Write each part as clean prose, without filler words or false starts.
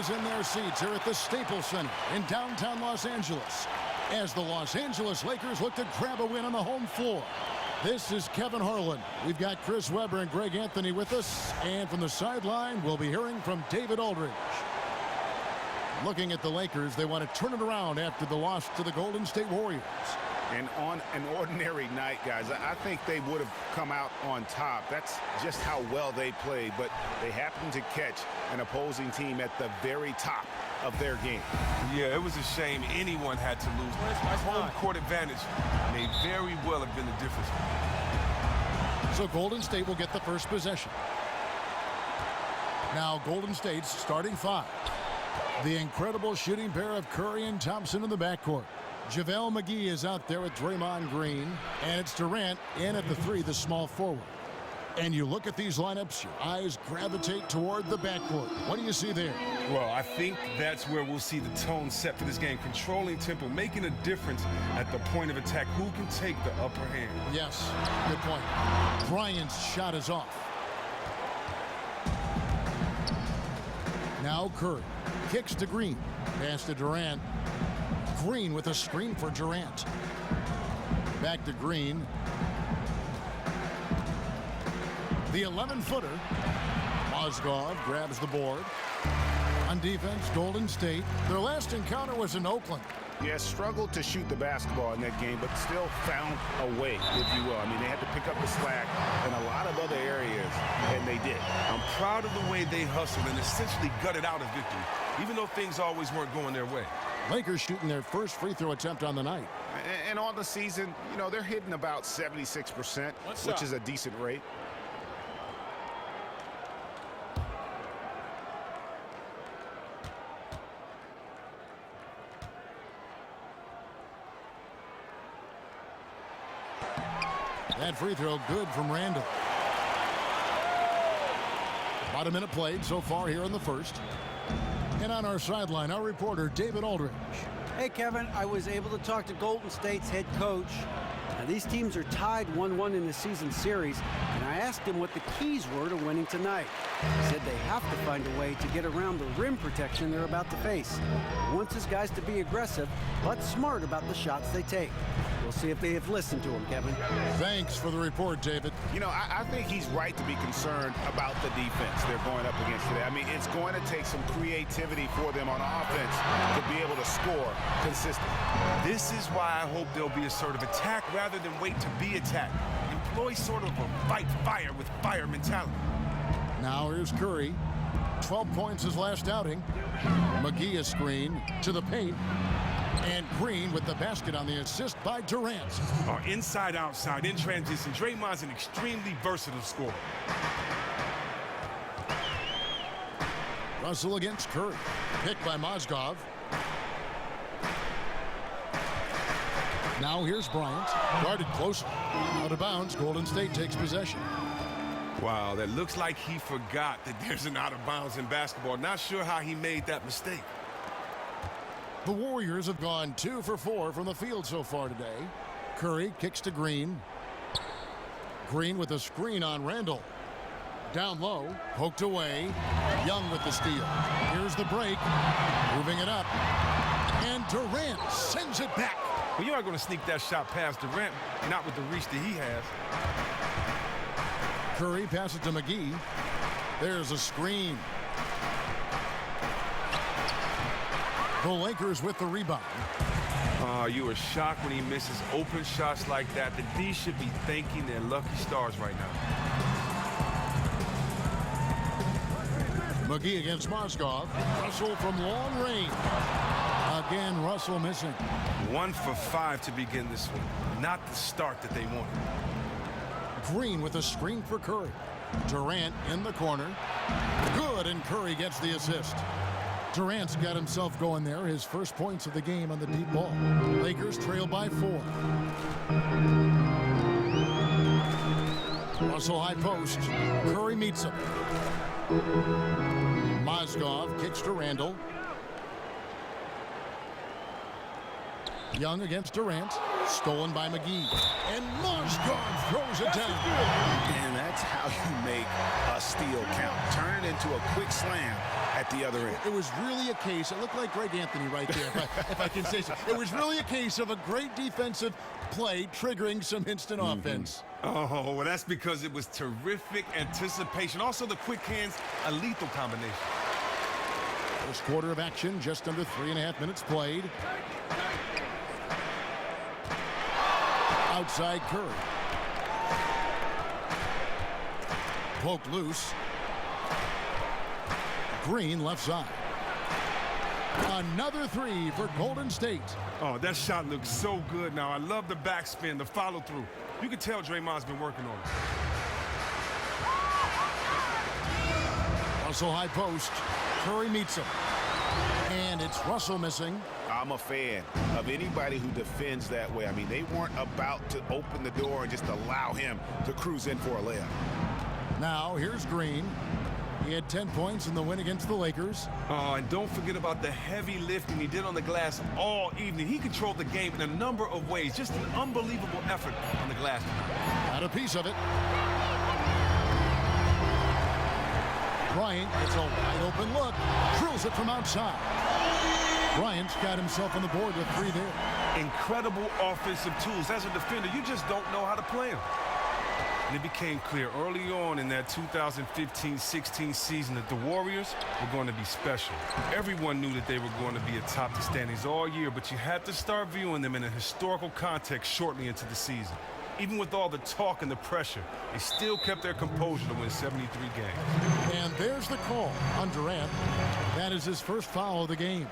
is in their seats here at the Staples Center in downtown Los Angeles as the Los Angeles Lakers look to grab a win on the home floor. This is Kevin Harlan. We've got Chris Webber and Greg Anthony with us, and from the sideline we'll be hearing from David Aldridge. Looking at the Lakers, they want to turn it around after the loss to the Golden State Warriors. And on an ordinary night, guys, I think they would have come out on top. That's just how well they played, but they happened to catch an opposing team at the very top of their game. Yeah, it was a shame anyone had to lose. Home court advantage may very well have been the difference. So Golden State will get the first possession. Now Golden State's starting five. The incredible shooting pair of Curry and Thompson in the backcourt. JaVale McGee is out there with Draymond Green, and it's Durant in at the three, the small forward. And you look at these lineups, your eyes gravitate toward the backcourt. What do you see there? Well, I think that's where we'll see the tone set for this game. Controlling tempo, making a difference at the point of attack. Who can take the upper hand? Yes, good point. Bryant's shot is off. Now Curry kicks to Green. Pass to Durant. Green with a screen for Durant. Back to Green. The 11-footer. Mozgov grabs the board. On defense, Golden State. Their last encounter was in Oakland. Yeah, struggled to shoot the basketball in that game, but still found a way, if you will. I mean, they had to pick up the slack in a lot of other areas, and they did. I'm proud of the way they hustled and essentially gutted out a victory, even though things always weren't going their way. Lakers shooting their first free throw attempt on the night. And on the season, you know, they're hitting about 76%, which is a decent rate. That free throw good from Randall. About a minute played so far here in the first. And on our sideline, our reporter, David Aldridge. Hey, Kevin, I was able to talk to Golden State's head coach. Now, these teams are tied 1-1 in the season series, and I asked him what the keys were to winning tonight. He said they have to find a way to get around the rim protection they're about to face. He wants his guys to be aggressive, but smart about the shots they take. We'll see if they have listened to him, Kevin. Thanks for the report, David. You know, I think he's right to be concerned about the defense they're going up against today. I mean, it's going to take some creativity for them on offense to be able to score consistently. This is why I hope there'll be a sort of attack rather than wait to be attacked. Employ sort of a fight fire with fire mentality. Now here's Curry. 12 points his last outing. McGee a screen to the paint. And Green with the basket on the assist by Durant. Inside, outside, in transition. Draymond's an extremely versatile scorer. Russell against Curry. Picked by Mozgov. Now here's Bryant. Guarded closely. Out of bounds. Golden State takes possession. Wow, that looks like he forgot that there's an out of bounds in basketball. Not sure how he made that mistake. The Warriors have gone 2 for 4 from the field so far today. Curry kicks to Green. Green with a screen on Randall. Down low, poked away. Young with the steal. Here's the break. Moving it up. And Durant sends it back. Well, you aren't going to sneak that shot past Durant, not with the reach that he has. Curry passes to McGee. There's a screen. The Lakers with the rebound. You were shocked when he misses open shots like that. The D should be thanking their lucky stars right now. McGee against Mozgov. Russell from long range. Again, Russell missing. 1 for 5 to begin this one. Not the start that they wanted. Green with a screen for Curry. Durant in the corner. Good, and Curry gets the assist. Durant's got himself going there. His first points of the game on the deep ball. Lakers trail by 4. Russell high post. Curry meets him. Mozgov kicks to Randall. Young against Durant. Stolen by McGee. And Mozgov throws it down. And that's how you make a steal count. Turn it into a quick slam at the other end. It was really a case, it looked like Greg Anthony right there, if I can say so. It was really a case of a great defensive play triggering some instant offense. Oh, well, that's because it was terrific anticipation. Also, the quick hands, a lethal combination. First quarter of action, just under 3.5 minutes played. Outside Curry. Poked loose. Green left side. Another three for Golden State. Oh, that shot looks so good now. I love the backspin, the follow-through. You can tell Draymond's been working on it. Russell high post. Curry meets him. And it's Russell missing. I'm a fan of anybody who defends that way. I mean, they weren't about to open the door and just allow him to cruise in for a layup. Now, here's Green. He had 10 points in the win against the Lakers. Oh, and don't forget about the heavy lifting he did on the glass all evening. He controlled the game in a number of ways. Just an unbelievable effort on the glass tonight. Got a piece of it. Bryant gets a wide open look. Drills it from outside. Bryant's got himself on the board with 3 there. Incredible offensive tools. As a defender, you just don't know how to play them. And it became clear early on in that 2015-16 season that the Warriors were going to be special. Everyone knew that they were going to be atop the standings all year, but you had to start viewing them in a historical context shortly into the season. Even with all the talk and the pressure, they still kept their composure to win 73 games. And there's the call on Durant. That is his first foul of the game.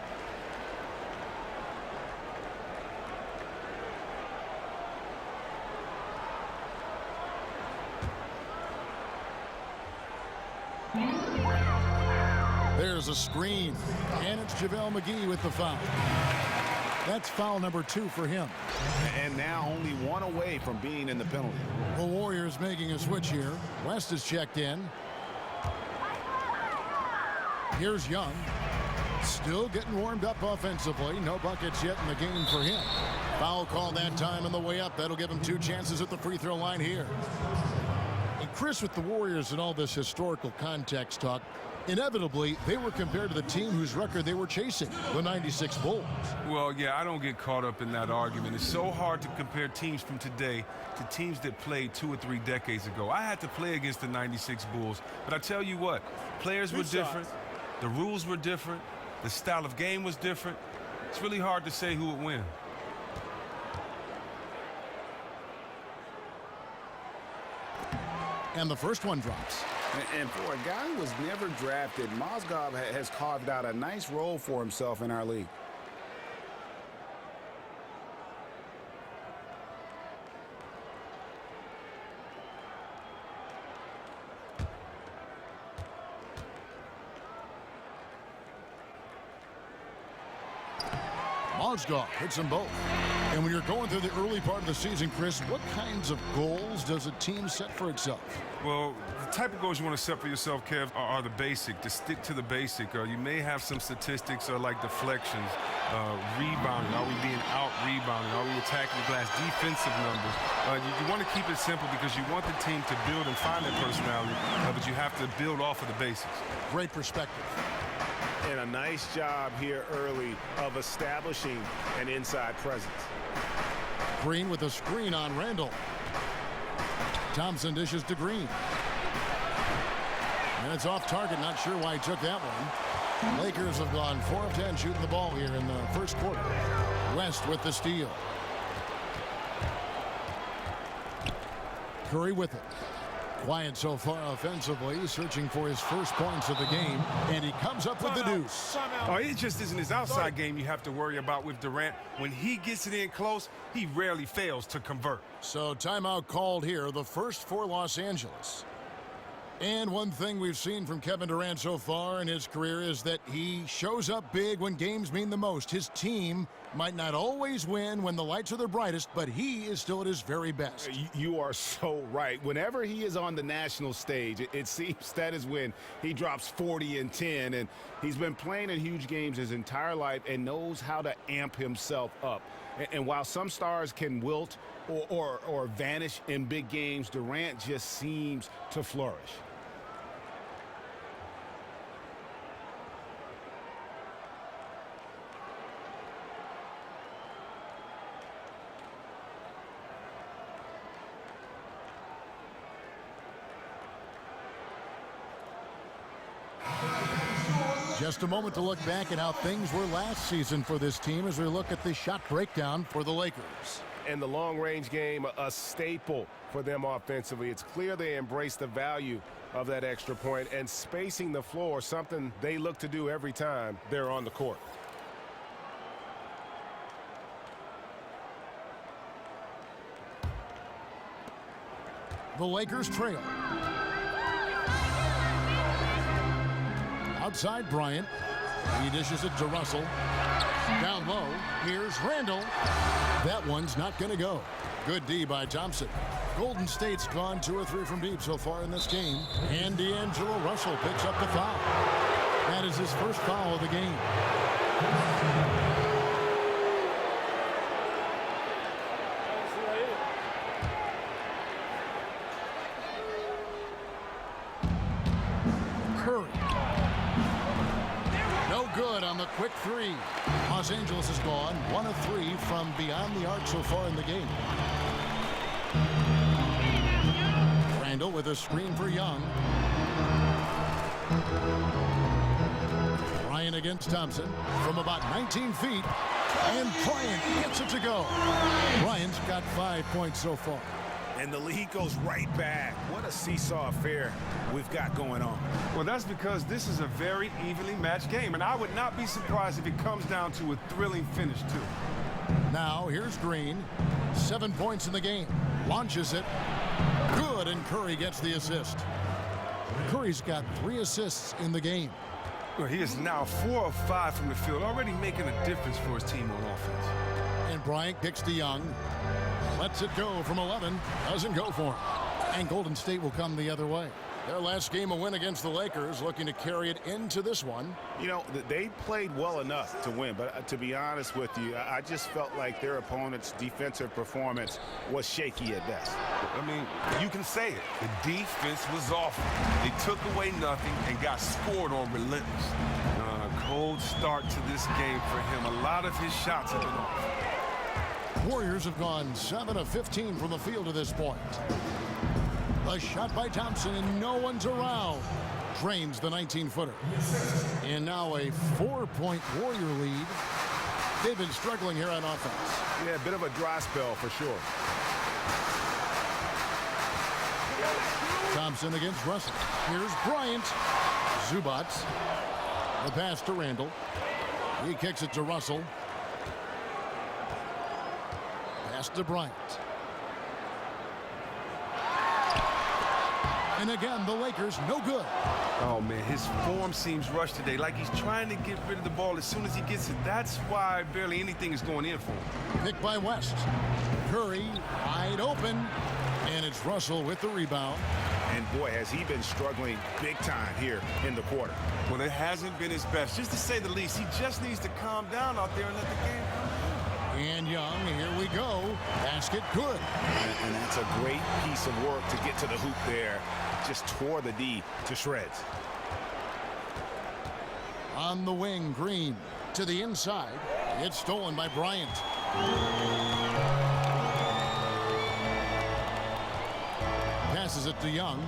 There's a screen, and it's JaVale McGee with the foul. That's foul number 2 for him. And now only 1 away from being in the penalty. The Warriors making a switch here. West is checked in. Here's Young. Still getting warmed up offensively. No buckets yet in the game for him. Foul call that time on the way up. That'll give him 2 chances at the free throw line here. And Chris, with the Warriors and all this historical context talk, inevitably, they were compared to the team whose record they were chasing, the 96 Bulls. Well, yeah, I don't get caught up in that argument. It's so hard to compare teams from today to teams that played 2 or 3 decades ago. I had to play against the 96 Bulls, but I tell you what, players were different, the rules were different, the style of game was different. It's really hard to say who would win. And the first one drops. And for a guy who was never drafted, Mozgov has carved out a nice role for himself in our league. Mozgov hits them both. And when you're going through the early part of the season, Chris, what kinds of goals does a team set for itself? Well, the type of goals you want to set for yourself, Kev, are the basic. To stick to the basic. You may have some statistics like deflections, rebounding. Are we being out-rebounded? Are we attacking the glass? Defensive numbers. You want to keep it simple because you want the team to build and find their personality, but you have to build off of the basics. Great perspective. And a nice job here early of establishing an inside presence. Green with a screen on Randall. Thompson dishes to Green. And it's off target. Not sure why he took that one. Lakers have gone 4 of 10 shooting the ball here in the first quarter. West with the steal. Curry with it. Quiet so far offensively, searching for his first points of the game, and he comes up with the deuce. Oh, it just isn't his outside game you have to worry about with Durant. When he gets it in close, he rarely fails to convert. So timeout called here, the first for Los Angeles. And one thing we've seen from Kevin Durant so far in his career is that he shows up big when games mean the most. His team Might not always win when the lights are their brightest, but he is still at his very best. You are so right. Whenever he is on the national stage, it seems that is when he drops 40 and 10. And he's been playing in huge games his entire life and knows how to amp himself up. And while some stars can wilt or vanish in big games, Durant just seems to flourish. Just a moment to look back at how things were last season for this team as we look at the shot breakdown for the Lakers. And the long-range game, a staple for them offensively. It's clear they embrace the value of that extra point, and spacing the floor, something they look to do every time they're on the court. The Lakers trail. Outside Bryant. He dishes it to Russell. Down low. Here's Randall. That one's not going to go. Good D by Thompson. Golden State's gone 2 or 3 from deep so far in this game. And D'Angelo Russell picks up the foul. That is his first foul of the game. Curry. No good on the quick 3. Los Angeles is gone 1 of 3 from beyond the arc so far in the game. Randall with a screen for Young. Bryant against Thompson from about 19 feet. And Bryant gets it to go. Bryant's got 5 points so far. And the lead goes right back. What a seesaw affair we've got going on. Well, that's because this is a very evenly matched game, and I would not be surprised if it comes down to a thrilling finish, too. Now, here's Green. 7 points in the game. Launches it. Good, and Curry gets the assist. Curry's got 3 assists in the game. Well, he is now 4 of 5 from the field, already making a difference for his team on offense. And Bryant kicks to Young. Lets it go from 11. Doesn't go for him. And Golden State will come the other way. Their last game, a win against the Lakers, looking to carry it into this one. You know, they played well enough to win, but to be honest with you, I just felt like their opponent's defensive performance was shaky at best. I mean, you can say it. The defense was awful. They took away nothing and got scored on relentless. Cold start to this game for him. A lot of his shots have been off. Warriors have gone 7 of 15 from the field to this point. A shot by Thompson, and no one's around. Drains the 19-footer. And now a 4-point Warrior lead. They've been struggling here on offense. Yeah, a bit of a dry spell for sure. Thompson against Russell. Here's Bryant. Zubac. The pass to Randall. He kicks it to Russell. Pass to Bryant. And again, the Lakers, no good. Oh, man, his form seems rushed today, like he's trying to get rid of the ball as soon as he gets it. That's why barely anything is going in for him. Picked by West. Curry wide open. And it's Russell with the rebound. And boy, has he been struggling big time here in the quarter. Well, it hasn't been his best, just to say the least. He just needs to calm down out there and let the game come. And Young, here we go. Basket good. And that's a great piece of work to get to the hoop there. Just tore the D to shreds. On the wing, Green to the inside. It's stolen by Bryant. Passes it to Young.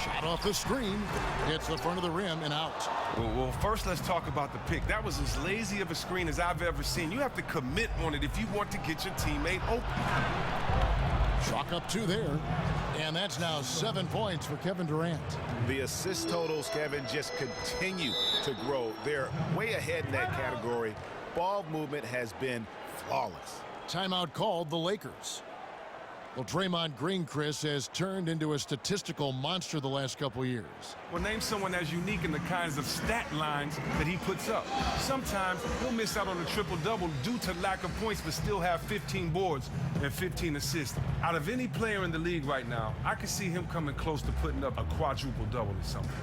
Shot off the screen. Hits the front of the rim and out. Well, first let's talk about the pick. That was as lazy of a screen as I've ever seen. You have to commit on it if you want to get your teammate open. Chalk up 2 there. And that's now 7 points for Kevin Durant. The assist totals, Kevin, just continue to grow. They're way ahead in that category. Ball movement has been flawless. Timeout called the Lakers. Well, Draymond Green, Chris, has turned into a statistical monster the last couple years. Well, name someone as unique in the kinds of stat lines that he puts up. Sometimes he'll miss out on a triple-double due to lack of points, but still have 15 boards and 15 assists. Out of any player in the league right now, I can see him coming close to putting up a quadruple-double at some point.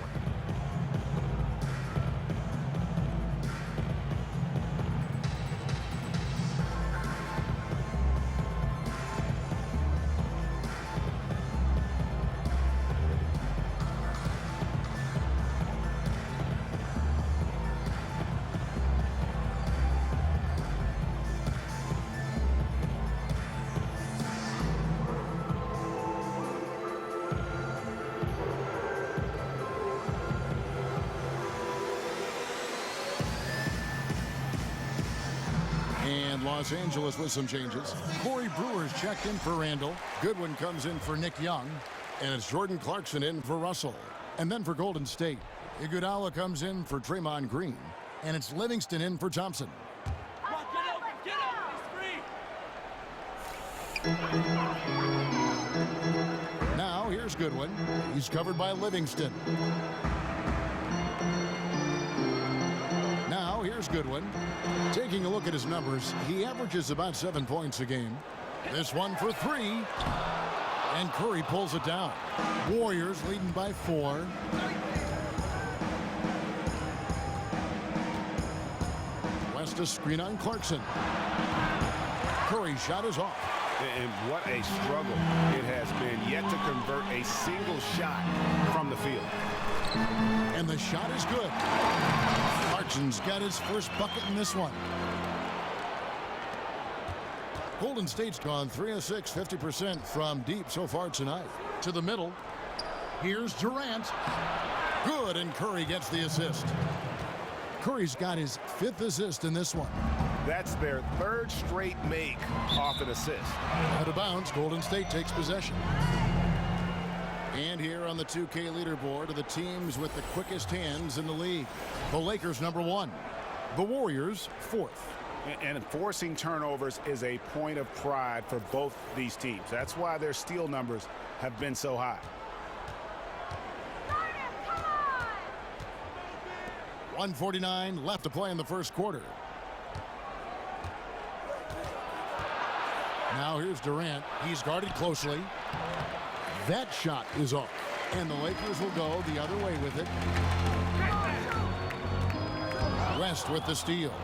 And Los Angeles with some changes. Corey Brewer's checked in for Randall. Goodwin comes in for Nick Young. And it's Jordan Clarkson in for Russell. And then for Golden State, Iguodala comes in for Draymond Green. And it's Livingston in for Thompson. Get up, he's free. Now here's Goodwin. He's covered by Livingston. Now here's Goodwin. Taking a look at his numbers, he averages about 7 points a game. This one for 3. And Curry pulls it down. Warriors leading by 4. West a screen on Clarkson. Curry's shot is off. And what a struggle it has been yet to convert a single shot from the field. And the shot is good. Clarkson's got his first bucket in this one. Golden State's gone 3 of 6, 50% from deep so far tonight. To the middle. Here's Durant. Good, and Curry gets the assist. Curry's got his 5th assist in this one. That's their 3rd straight make off an assist. Out of bounds, Golden State takes possession. And here on the 2K leaderboard are the teams with the quickest hands in the league. The Lakers #1. The Warriors 4th. And forcing turnovers is a point of pride for both these teams. That's why their steal numbers have been so high. 1:49 left to play in the first quarter. Now here's Durant. He's guarded closely. That shot is off. And the Lakers will go the other way with it. West with the steal.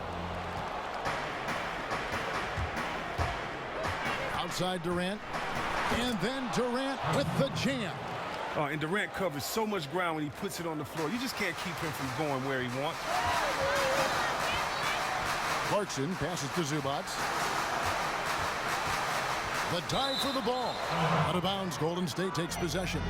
Outside Durant. And then Durant with the jam. And Durant covers so much ground when he puts it on the floor. You just can't keep him from going where he wants. Clarkson passes to Zubac. The dive for the ball. Out of bounds, Golden State takes possession.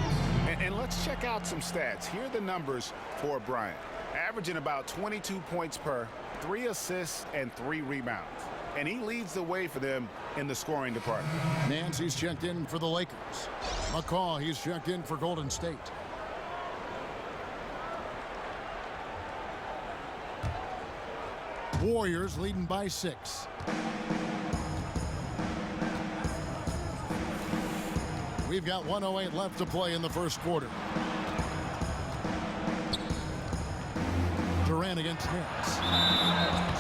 And let's check out some stats. Here are the numbers for Bryant. Averaging about 22 points per, 3 assists, and 3 rebounds. And he leads the way for them in the scoring department. Nancy's checked in for the Lakers. McCaw, he's checked in for Golden State. Warriors leading by 6. We've got 1:08 left to play in the first quarter. Durant against Nance.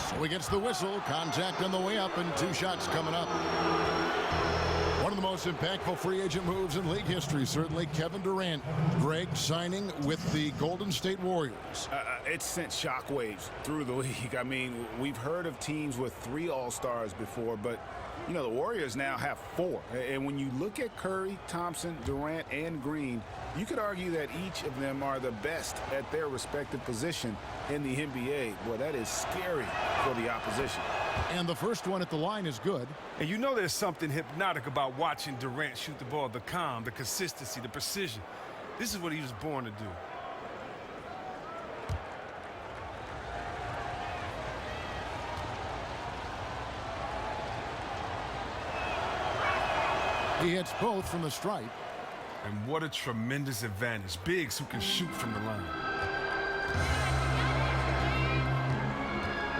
So he gets the whistle. Contact on the way up and 2 shots coming up. One of the most impactful free agent moves in league history, certainly Kevin Durant. Greg signing with the Golden State Warriors. It sent shockwaves through the league. I mean, we've heard of teams with 3 All-Stars before, but you know, the Warriors now have 4. And when you look at Curry, Thompson, Durant, and Green, you could argue that each of them are the best at their respective position in the NBA. Boy, that is scary for the opposition. And the first one at the line is good. And you know there's something hypnotic about watching Durant shoot the ball. The calm, the consistency, the precision. This is what he was born to do. He hits both from the stripe. And what a tremendous advantage. Bigs who can shoot from the line.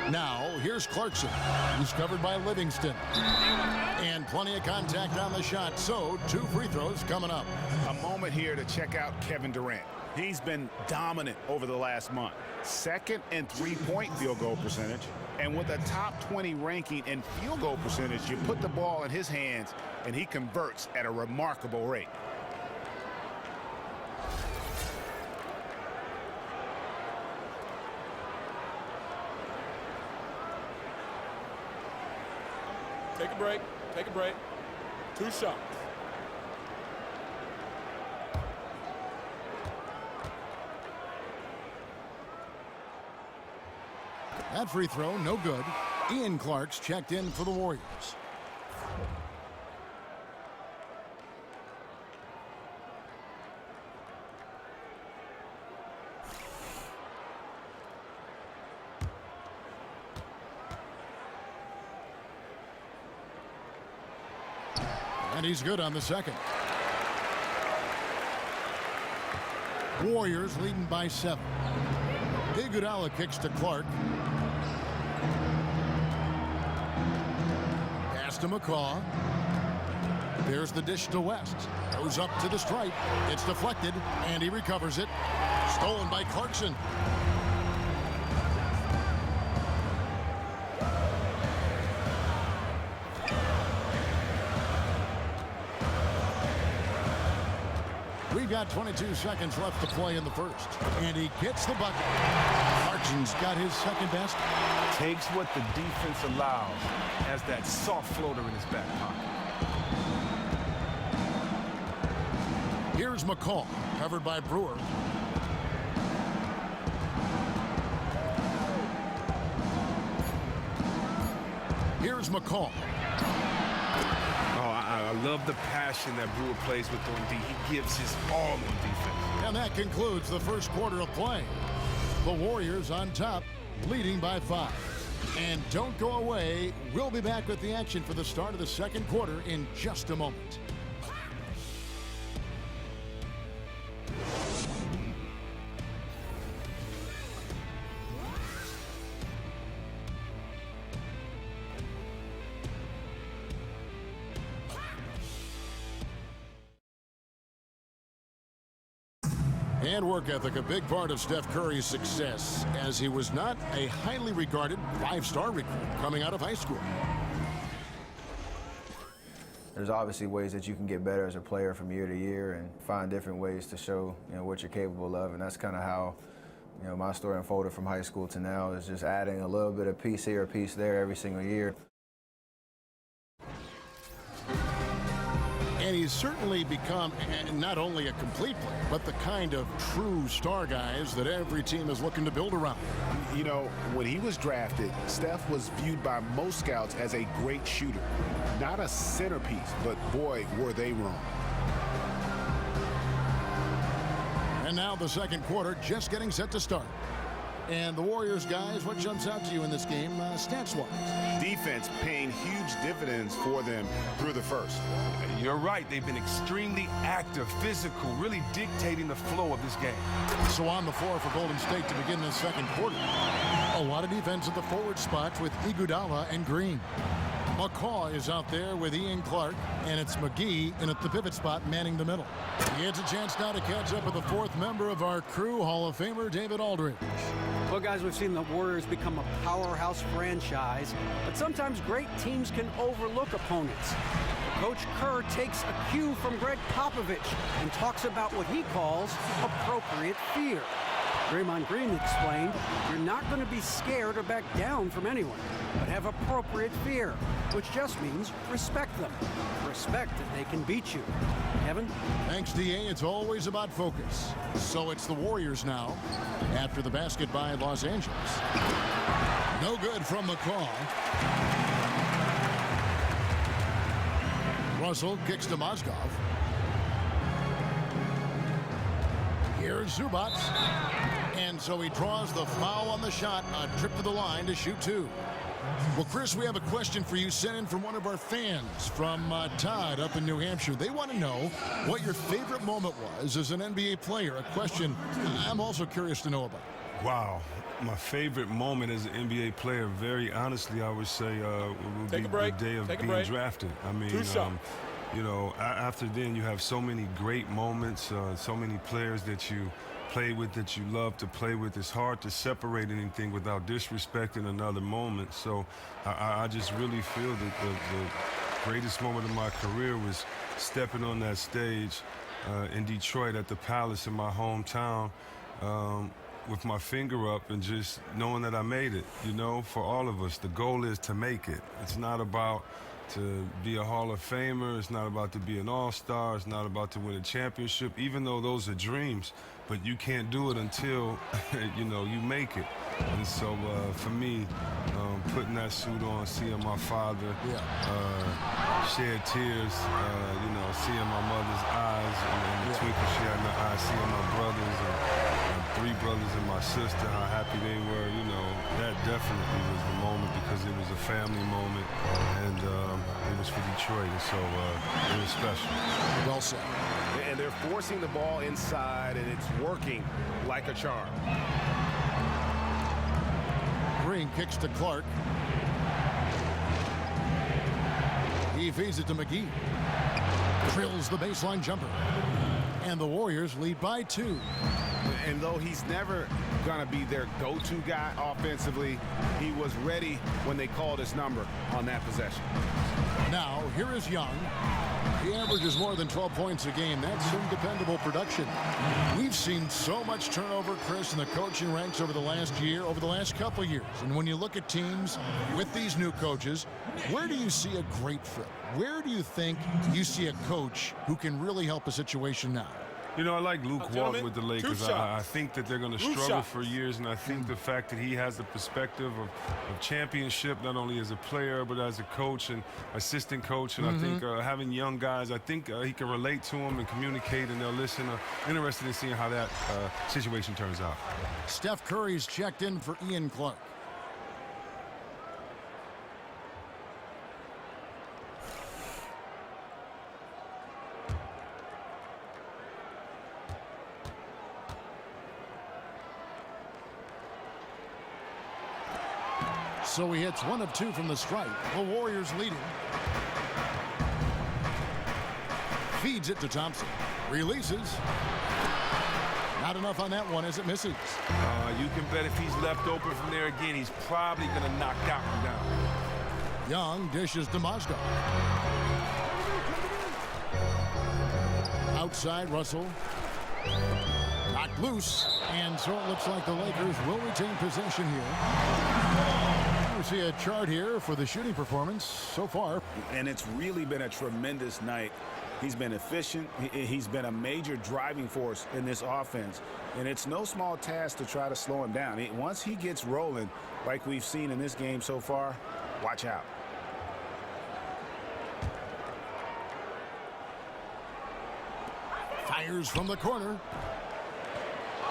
Now here's Clarkson. He's covered by Livingston. And plenty of contact on the shot, so 2 free throws coming up. A moment here to check out Kevin Durant. He's been dominant over the last month. Second in three-point field goal percentage. And with a top 20 ranking in field goal percentage, you put the ball in his hands, and he converts at a remarkable rate. Take a break. Take a break. 2 shots. That free throw, no good. Ian Clark's checked in for the Warriors. And he's good on the second. Warriors leading by 7. Iguodala kicks to Clark. Pass to McCaw. There's the dish to West. Goes up to the stripe. It's deflected, and he recovers it. Stolen by Clarkson. We've got 22 seconds left to play in the first. And he gets the bucket. Clarkson's got his second best. Takes what the defense allows, has that soft floater in his back pocket. Here's McCall, covered by Brewer. Here's McCall. I love the passion that Brewer plays with on D. He gives his all on defense. And that concludes the first quarter of play. The Warriors on top, leading by 5. And don't go away. We'll be back with the action for the start of the second quarter in just a moment. And work ethic, a big part of Steph Curry's success, as he was not a highly regarded 5-star recruit coming out of high school. There's obviously ways that you can get better as a player from year to year and find different ways to show, what you're capable of, and that's kind of how, my story unfolded from high school to now, is just adding a little bit of piece here, a piece there every single year. And he's certainly become not only a complete player, but the kind of true star guys that every team is looking to build around. When he was drafted, Steph was viewed by most scouts as a great shooter. Not a centerpiece, but boy, were they wrong. And now the second quarter just getting set to start. And the Warriors, guys, what jumps out to you in this game, stats-wise? Defense paying huge dividends for them through the first. You're right. They've been extremely active, physical, really dictating the flow of this game. So on the floor for Golden State to begin the second quarter. A lot of defense at the forward spots with Iguodala and Green. McCaw is out there with Ian Clark, and it's McGee in at the pivot spot manning the middle. He has a chance now to catch up with the 4th member of our crew, Hall of Famer David Aldridge. Well, guys, we've seen the Warriors become a powerhouse franchise, but sometimes great teams can overlook opponents. Coach Kerr takes a cue from Greg Popovich and talks about what he calls appropriate fear. Draymond Green explained, you're not going to be scared or back down from anyone, but have appropriate fear, which just means respect them. Respect that they can beat you. Kevin? Thanks, D.A. It's always about focus. So it's the Warriors now after the basket by Los Angeles. No good from McCaw. Russell kicks to Mozgov. Here's Zubac. And so he draws the foul on the shot, a trip to the line to shoot 2. Well, Chris, we have a question for you sent in from one of our fans from Todd up in New Hampshire. They want to know what your favorite moment was as an NBA player, a question I'm also curious to know about. Wow. My favorite moment as an NBA player, very honestly, I would say would Take be a break. the day of Take a being break. drafted. I mean, True shot. you know, after then you have so many great moments, so many players that you play with that you love to play with. It's hard to separate anything without disrespecting another moment. So I just really feel that the greatest moment of my career was stepping on that stage in Detroit at the Palace in my hometown with my finger up and just knowing that I made it. You know, for all of us, the goal is to make it. It's not about to be a Hall of Famer. It's not about to be an all-star. It's not about to win a championship, even though those are dreams. But you can't do it until, you know, you make it. And so for me, putting that suit on, seeing my father shed tears, you know, seeing my mother's eyes and the twinkle she had in her eyes, seeing my brothers and 3 brothers and my sister, how happy they were, you know, that definitely was the moment because it was a family moment and it was for Detroit, and so it was special. Well said. And they're forcing the ball inside, and it's working like a charm. Green kicks to Clark. He feeds it to McGee. Drills the baseline jumper. And the Warriors lead by 2. And though he's never going to be their go-to guy offensively, he was ready when they called his number on that possession. Now, here is Young. He averages more than 12 points a game. That's some dependable production. We've seen so much turnover, Chris, in the coaching ranks over the last year, over the last couple of years. And when you look at teams with these new coaches, where do you see a great fit? Where do you think you see a coach who can really help a situation now? You know, I like Luke Walton gentlemen, with the two Lakers. shots. I think that they're going to Two struggle shots. for years, and I think the fact that he has the perspective of championship, not only as a player, but as a coach and assistant coach, and I think having young guys, I think he can relate to them and communicate, and they'll listen. Interested in seeing how that situation turns out. Steph Curry's checked in for Ian Clark. So he hits 1 of 2 from the stripe. The Warriors leading. Feeds it to Thompson. Releases. Not enough on that one as it misses. You can bet if he's left open from there again, he's probably going to knock that one down. Young dishes to Mozgov. Outside, Russell. Knocked loose. And so it looks like the Lakers will retain possession here. You see a chart here for the shooting performance so far. And it's really been a tremendous night. He's been efficient. He's been a major driving force in this offense. And it's no small task to try to slow him down. Once he gets rolling, like we've seen in this game so far, watch out. Fires from the corner.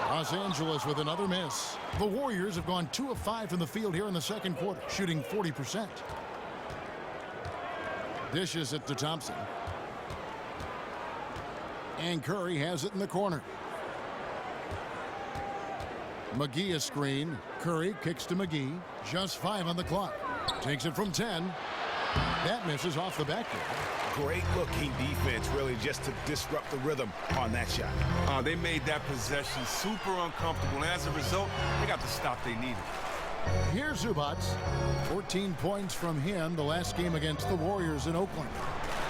Los Angeles with another miss. The Warriors have gone 2 of 5 from the field here in the second quarter, shooting 40%. Dishes it to Thompson. And Curry has it in the corner. McGee a screen. Curry kicks to McGee. Just 5 on the clock. Takes it from 10. That misses off the backboard. Great looking defense, really, just to disrupt the rhythm on that shot. They made that possession super uncomfortable, and as a result, they got the stop they needed. Here's Zubac. 14 points from him the last game against the Warriors in Oakland.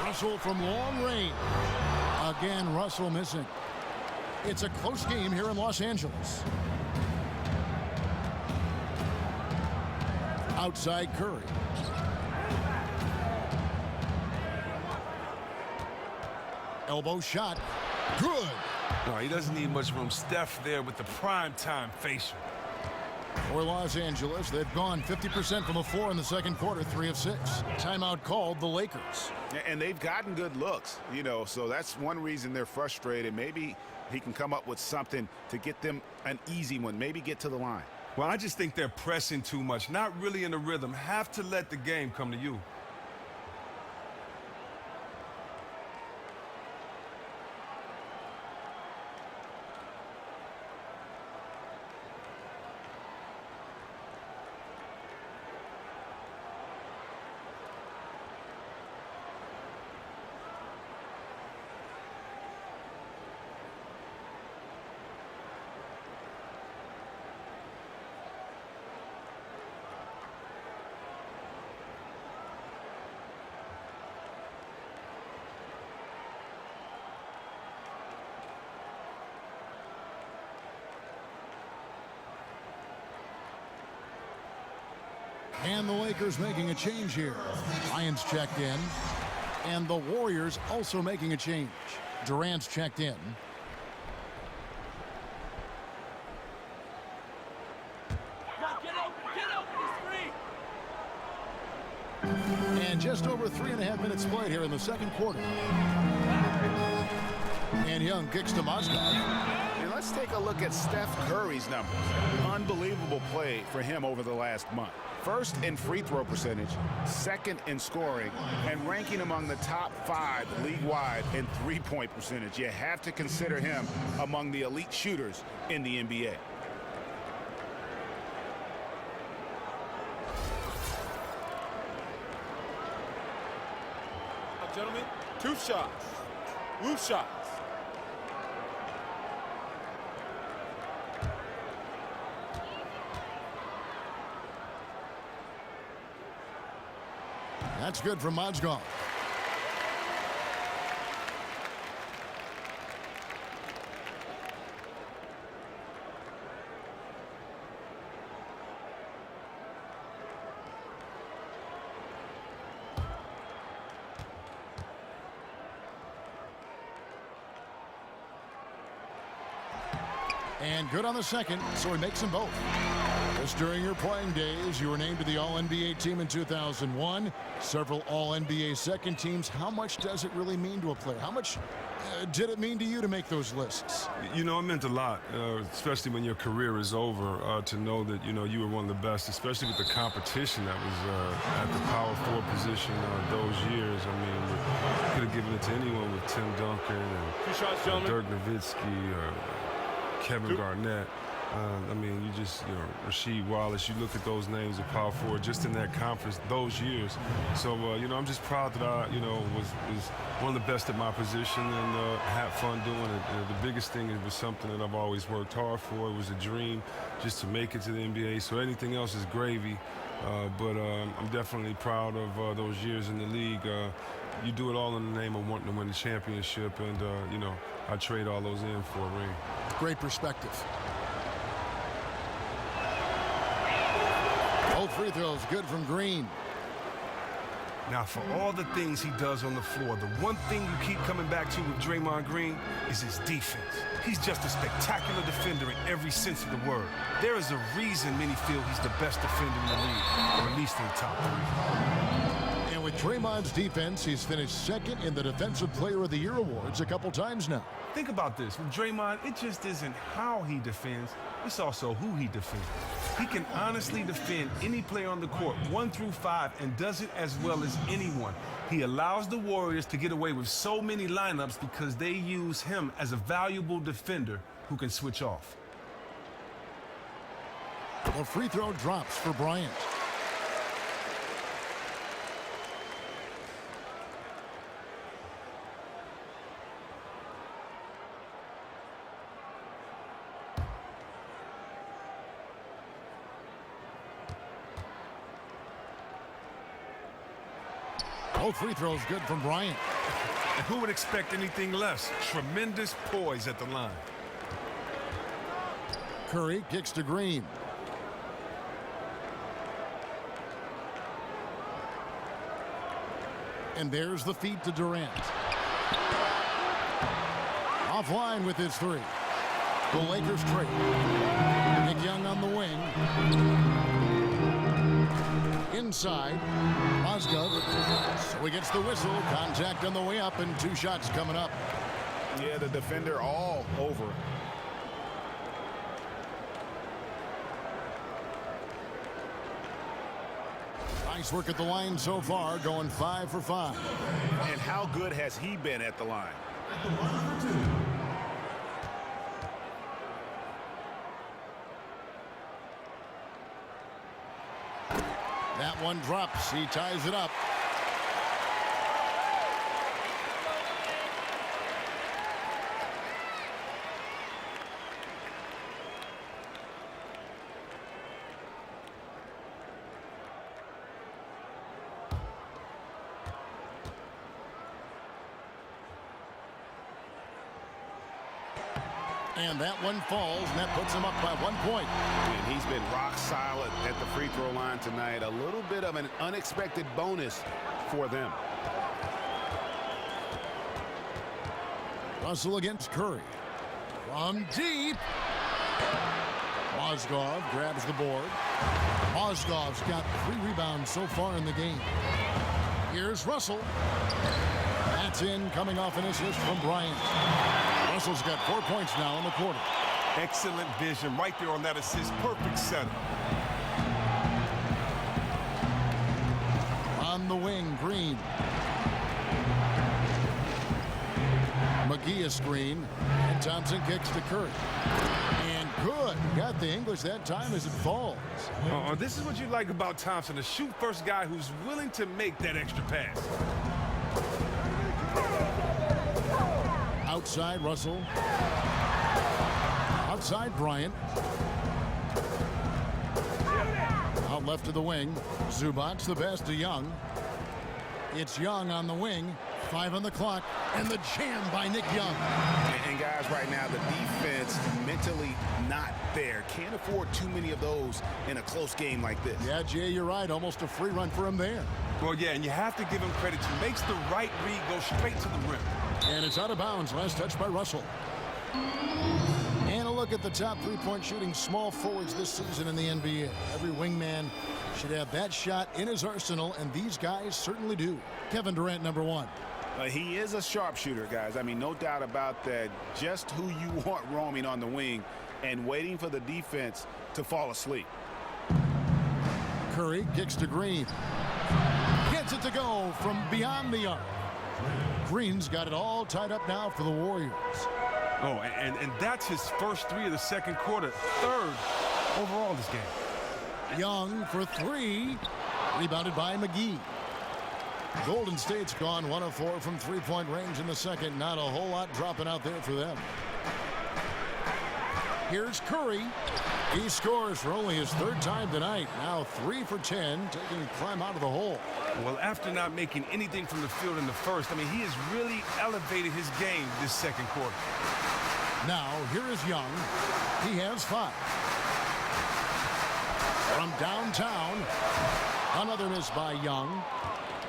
Russell from long range. Again, Russell missing. It's a close game here in Los Angeles. Outside Curry. Elbow shot. Good. No, he doesn't need much room. Steph there with the prime-time facial. For Los Angeles, they've gone 50% from the floor in the second quarter, 3 of 6. Timeout called the Lakers. And they've gotten good looks, you know, so that's one reason they're frustrated. Maybe he can come up with something to get them an easy one, maybe get to the line. Well, I just think they're pressing too much, not really in the rhythm. Have to let the game come to you. And the Lakers making a change here. Lions checked in. And the Warriors also making a change. Durant's checked in. Get open, it's free. And just over 3.5 minutes played here in the second quarter. And Young kicks to Mozgov. And let's take a look at Steph Curry's numbers. Unbelievable play for him over the last month. First in free throw percentage, second in scoring, and ranking among the top 5 league-wide in three-point percentage. You have to consider him among the elite shooters in the NBA. Gentlemen, 2 shots. Loose shots. That's good from Mozgov. And good on the second, so he makes them both. Just during your playing days, you were named to the All-NBA team in 2001. Several All-NBA second teams. How much does it really mean to a player? How much did it mean to you to make those lists? You know, it meant a lot, especially when your career is over, to know that, you know, you were one of the best, especially with the competition that was at the power forward position those years. I mean, we could have given it to anyone with Tim Duncan and 2 shots, gentlemen. Dirk Nowitzki or Kevin Garnett. I mean, you know, Rasheed Wallace, you look at those names of power forward just in that conference those years. So, you know, I'm just proud that I, you know, was one of the best at my position and had fun doing it. The biggest thing, it was something that I've always worked hard for. It was a dream just to make it to the NBA. So anything else is gravy. But I'm definitely proud of those years in the league. You do it all in the name of wanting to win the championship. And, you know, I trade all those in for a ring. Great perspective. Both free throws good from Green. Now, for all the things he does on the floor, the one thing you keep coming back to with Draymond Green is his defense. He's just a spectacular defender in every sense of the word. There is a reason many feel he's the best defender in the league, or at least in the top 3. And with Draymond's defense, he's finished second in the Defensive Player of the Year awards a couple times now. Think about this. With Draymond, it just isn't how he defends, it's also who he defends. He can honestly defend any player on the court, 1 through 5, and does it as well as anyone. He allows the Warriors to get away with so many lineups because they use him as a valuable defender who can switch off. The free throw drops for Bryant. Both free throws good from Bryant. And who would expect anything less? Tremendous poise at the line. Curry kicks to Green. And there's the feed to Durant. Offline with his 3. The Lakers trade. Nick Young on the wing. Inside. Mozgov. So he gets the whistle. Contact on the way up and 2 shots coming up. Yeah, the defender all over. Nice work at the line so far, going 5 for 5. And how good has he been at the line? That one drops. He ties it up. And that one falls, and that puts him up by 1 point. And he's been rock solid at the free throw line tonight. A little bit of an unexpected bonus for them. Russell against Curry. From deep. Mozgov grabs the board. Mozgov's got 3 rebounds so far in the game. Here's Russell. That's in, coming off an assist from Bryant. Russell's got 4 points now in the quarter. Excellent vision right there on that assist. Perfect setup. On the wing, Green. McGee a screen, and Thompson kicks to Curry. And good. Got the English that time as it falls. This is what you like about Thompson, a shoot-first guy who's willing to make that extra pass. Outside Russell. Outside Bryant. Out left to the wing. Zubac the best to Young. It's Young on the wing. 5 on the clock. And the jam by Nick Young. And guys, right now, the defense mentally not there. Can't afford too many of those in a close game like this. Yeah, Jay, you're right. Almost a free run for him there. Well, yeah, and you have to give him credit. He makes the right read, go straight to the rim. And it's out of bounds. Last touch by Russell. And a look at the top three-point shooting small forwards this season in the NBA. Every wingman should have that shot in his arsenal, and these guys certainly do. Kevin Durant, number 1. He is a sharpshooter, guys. I mean, no doubt about that. Just who you want roaming on the wing and waiting for the defense to fall asleep. Curry kicks to Green. Gets it to go from beyond the arc. Green's got it all tied up now for the Warriors. Oh, and that's his first 3 of the second quarter. 3rd overall this game. Young for 3. Rebounded by McGee. Golden State's gone 1 of 4 from three-point range in the second. Not a whole lot dropping out there for them. Here's Curry. He scores for only his 3rd time tonight. Now 3 for 10, taking climb out of the hole. Well, after not making anything from the field in the first, I mean, he has really elevated his game this second quarter. Now, here is Young. He has 5. From downtown, another miss by Young.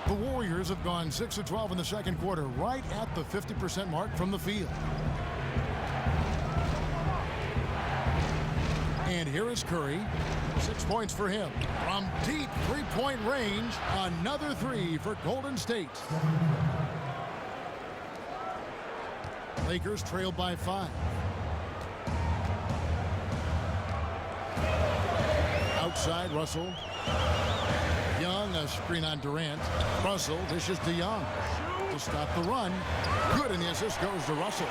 The Warriors have gone 6 of 12 in the second quarter, right at the 50% mark from the field. And here is Curry. 6 points for him. From deep three-point range, another 3 for Golden State. Lakers trailed by 5. Outside, Russell. Young, a screen on Durant. Russell dishes to Young to stop the run. Good, and the assist goes to Russell.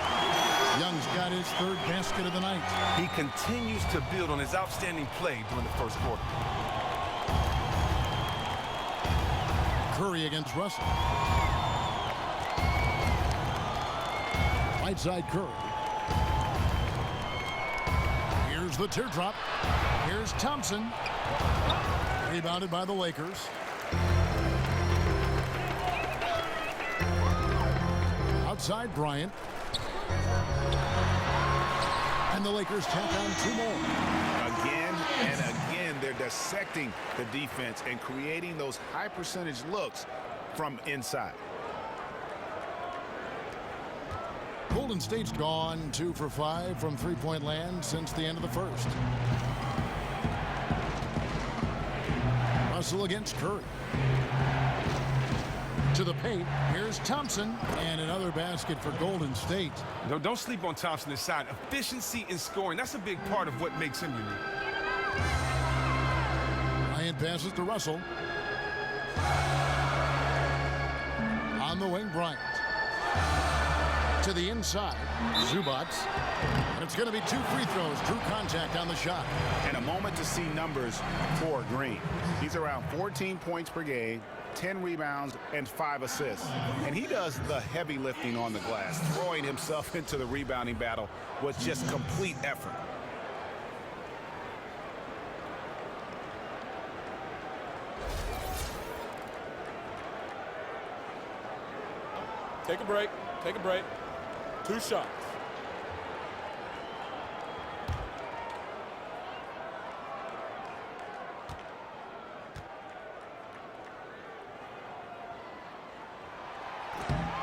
Young's got his 3rd basket of the night. He continues to build on his outstanding play during the first quarter. Curry against Russell. Right side Curry. Here's the teardrop. Here's Thompson. Rebounded by the Lakers. Outside Bryant. And the Lakers tack on 2 more. Again and again, they're dissecting the defense and creating those high percentage looks from inside. Golden State's gone 2 for 5 from three-point land since the end of the first. Russell against Curry. To the paint. Here's Thompson. And another basket for Golden State. Don't sleep on Thompson this side. Efficiency in scoring. That's a big part of what makes him unique. Bryant passes to Russell. On the wing, Bryant. To the inside. Zubac. And it's going to be 2 free throws. Drew contact on the shot. And a moment to see numbers for Green. He's around 14 points per game, 10 rebounds, and 5 assists. And he does the heavy lifting on the glass, throwing himself into the rebounding battle with just complete effort. Take a break. Take a break. 2 shots.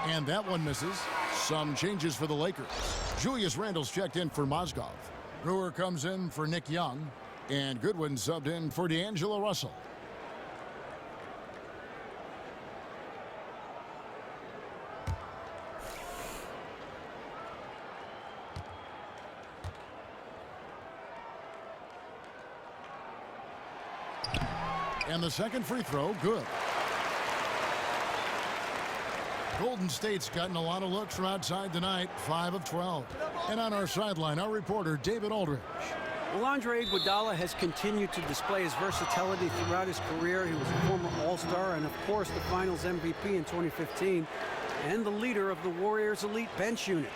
And that one misses. Some changes for the Lakers. Julius Randle's checked in for Mozgov. Brewer comes in for Nick Young. And Goodwin subbed in for D'Angelo Russell. And the second free throw, good. Golden State's gotten a lot of looks from outside tonight, 5 of 12. And on our sideline, our reporter, David Aldridge. Well, Andre Iguodala has continued to display his versatility throughout his career. He was a former All-Star and, of course, the Finals MVP in 2015 and the leader of the Warriors' elite bench unit.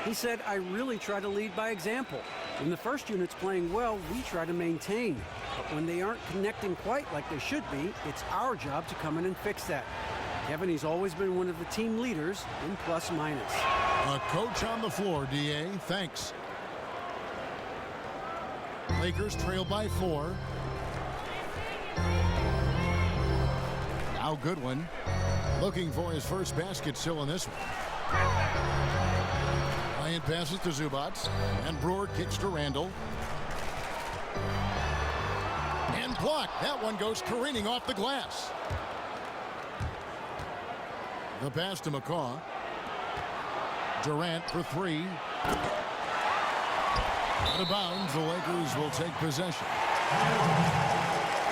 He said, "I really try to lead by example. When the first unit's playing well, we try to maintain. But when they aren't connecting quite like they should be, it's our job to come in and fix that." Kevin, he's always been one of the team leaders in plus-minus. A coach on the floor, D.A. Thanks. Lakers trail by 4. Now Goodwin looking for his first basket still in this one. Bryant passes to Zubac, and Brewer kicks to Randle. And blocked. That one goes careening off the glass. The pass to McCaw. Durant for 3. Out of bounds, the Lakers will take possession.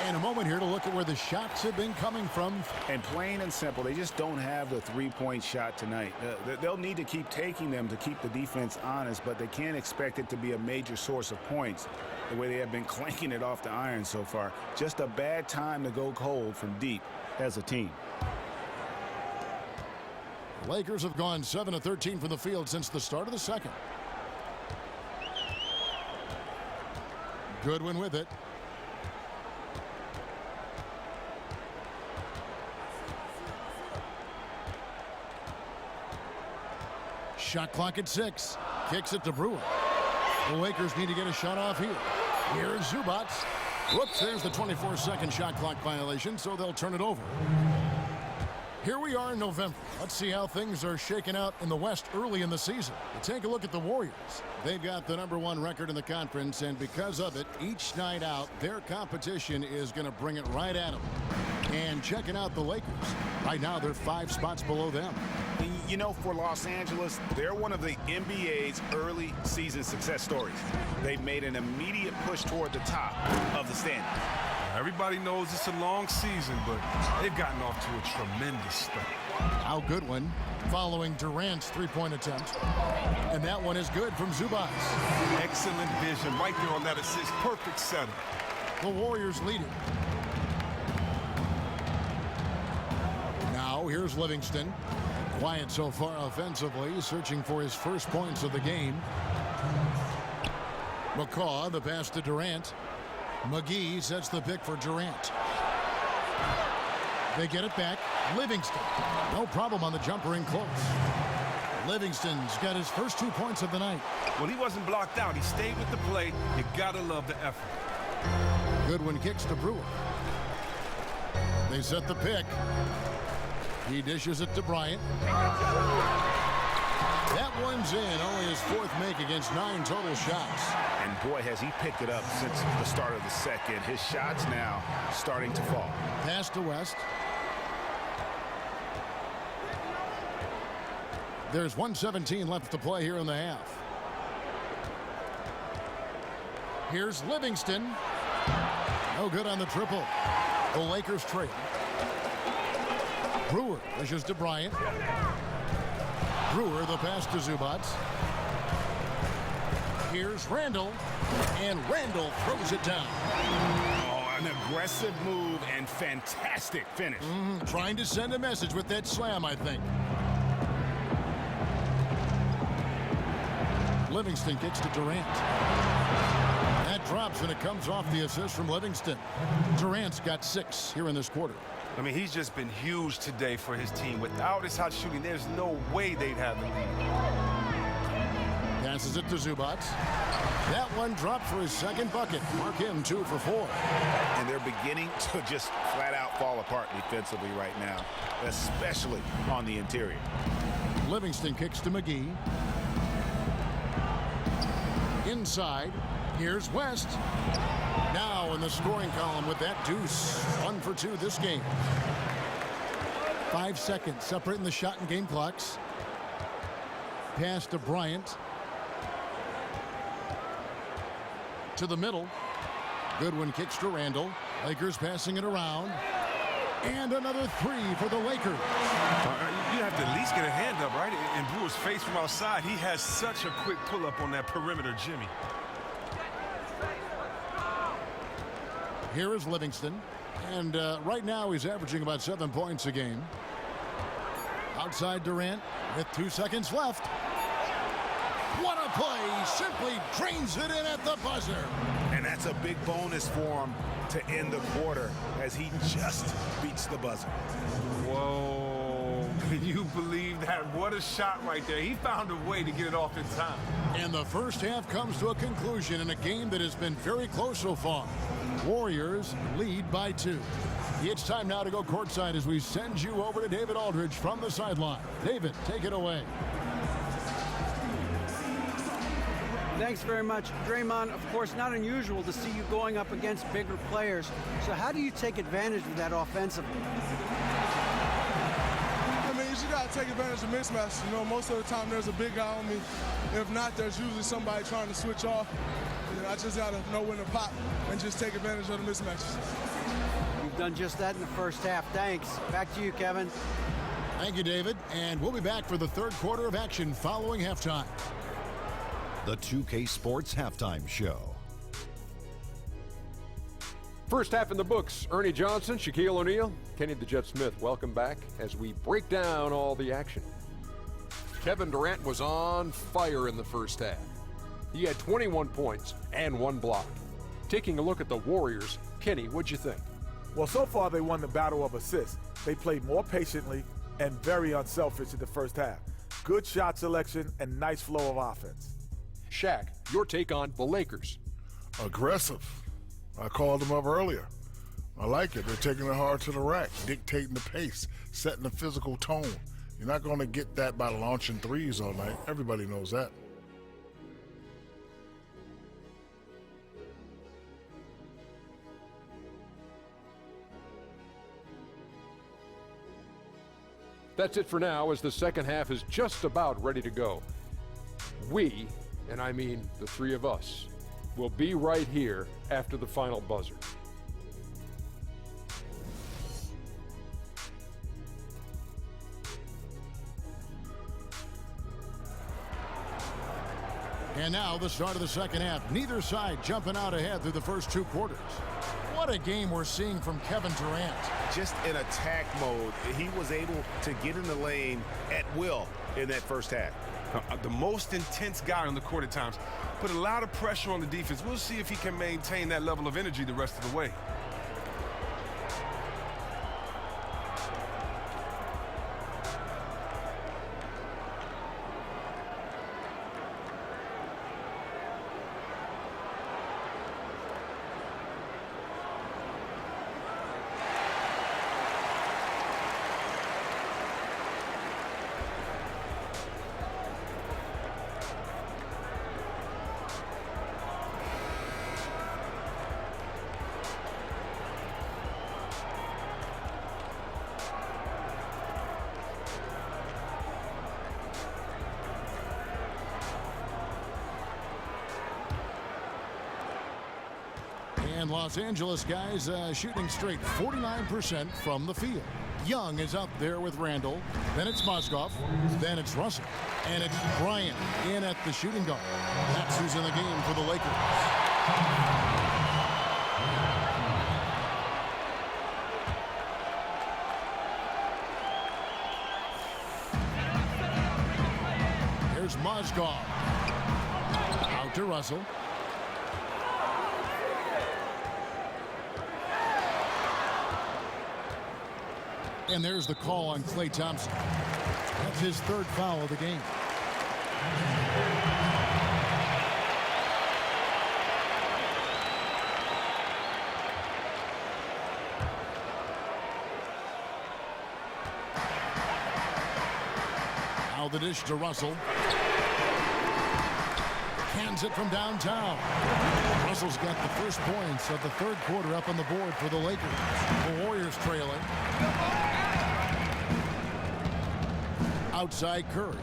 And a moment here to look at where the shots have been coming from. And plain and simple, they just don't have the three-point shot tonight. They'll need to keep taking them to keep the defense honest, but they can't expect it to be a major source of points the way they have been clanking it off the iron so far. Just a bad time to go cold from deep as a team. The Lakers have gone 7 of 13 from the field since the start of the second. Goodwin with it. Shot clock at 6. Kicks it to Brewer. The Lakers need to get a shot off here. Here's Zubac. Whoops, there's the 24-second shot clock violation, so they'll turn it over. Here we are in November. Let's see how things are shaking out in the West early in the season. Take a look at the Warriors. They've got the #1 record in the conference, and because of it, each night out, their competition is going to bring it right at them. And checking out the Lakers. Right now, they're 5 spots below them. You know, for Los Angeles, they're one of the NBA's early season success stories. They've made an immediate push toward the top of the standings. Everybody knows it's a long season, but they've gotten off to a tremendous start. Now Goodwin following Durant's three-point attempt. And that one is good from Zubac. Excellent vision right there on that assist. Perfect setup. The Warriors leading. Now here's Livingston. Quiet so far offensively, searching for his first points of the game. McCaw, the pass to Durant. McGee sets the pick for Durant. They get it back. Livingston. No problem on the jumper in close. Livingston's got his first 2 points of the night. Well, he wasn't blocked out. He stayed with the play. You gotta love the effort. Goodwin kicks to Brewer. They set the pick. He dishes it to Bryant. That one's in. Only his 4th make against 9 total shots. And boy, has he picked it up since the start of the second. His shots now starting to fall. Pass to West. There's 1:17 left to play here in the half. Here's Livingston. No good on the triple. The Lakers trail. Brewer pushes to Bryant. Brewer, the pass to Zubac. Here's Randle. And Randle throws it down. Oh, an aggressive move and fantastic finish. Trying to send a message with that slam, I think. Livingston kicks to Durant. That drops, and it comes off the assist from Livingston. Durant's got 6 here in this quarter. I mean, he's just been huge today for his team. Without his hot shooting, there's no way they'd have the lead. Passes it to Zubac. That one dropped for his 2nd bucket. Mark him 2 for 4. And they're beginning to just flat out fall apart defensively right now, especially on the interior. Livingston kicks to McGee. Inside, here's West. Now in the scoring column with that deuce. 1 for 2 this game. 5 seconds separating the shot and game clocks. Pass to Bryant. To the middle. Goodwin kicks to Randall. Lakers passing it around. And another 3 for the Lakers. You have to at least get a hand up, right? In Brewer's face from outside, he has such a quick pull-up on that perimeter, Jimmy. Here is Livingston. And right now he's averaging about 7 points a game. Outside Durant with 2 seconds left. What a play! Simply drains it in at the buzzer. And that's a big bonus for him to end the quarter as he just beats the buzzer. Whoa, can you believe that? What a shot right there. He found a way to get it off in time. And the first half comes to a conclusion in a game that has been very close so far. Warriors lead by 2. It's time now to go courtside as we send you over to David Aldridge from the sideline. David, take it away. Thanks very much. Draymond, of course, not unusual to see you going up against bigger players. So how do you take advantage of that offensively? I mean, you just got to take advantage of mismatches. You know, most of the time there's a big guy on me. If not, there's usually somebody trying to switch off. And I just got to know when to pop and just take advantage of the mismatches. You've done just that in the first half. Thanks. Back to you, Kevin. Thank you, David. And we'll be back for the third quarter of action following halftime. The 2K Sports Halftime Show. First half in the books. Ernie Johnson, Shaquille O'Neal, Kenny the Jet Smith. Welcome back as we break down all the action. Kevin Durant was on fire in the first half. He had 21 points and 1 block. Taking a look at the Warriors, Kenny, what'd you think? Well, so far they won the battle of assists. They played more patiently and very unselfish in the first half. Good shot selection and nice flow of offense. Shaq, your take on the Lakers. Aggressive. I called them up earlier. I like it. They're taking it hard to the rack, dictating the pace, setting the physical tone. You're not going to get that by launching threes all night. Everybody knows that. That's it for now as the second half is just about ready to go. We, and I mean the 3 of us, will be right here after the final buzzer. And now the start of the second half. Neither side jumping out ahead through the first 2 quarters. What a game we're seeing from Kevin Durant. Just in attack mode. He was able to get in the lane at will in that first half. The most intense guy on the court at times. Put a lot of pressure on the defense. We'll see if he can maintain that level of energy the rest of the way. And Los Angeles guys shooting straight 49% from the field. Young is up there with Randall. Then it's Mozgov. Then it's Russell. And it's Bryant in at the shooting guard. That's who's in the game for the Lakers. Here's Mozgov. Out to Russell. And there's the call on Klay Thompson. That's his 3rd foul of the game. Now the dish to Russell. Hands it from downtown. Russell's got the first points of the third quarter up on the board for the Lakers. The Warriors trailing. Outside Curry.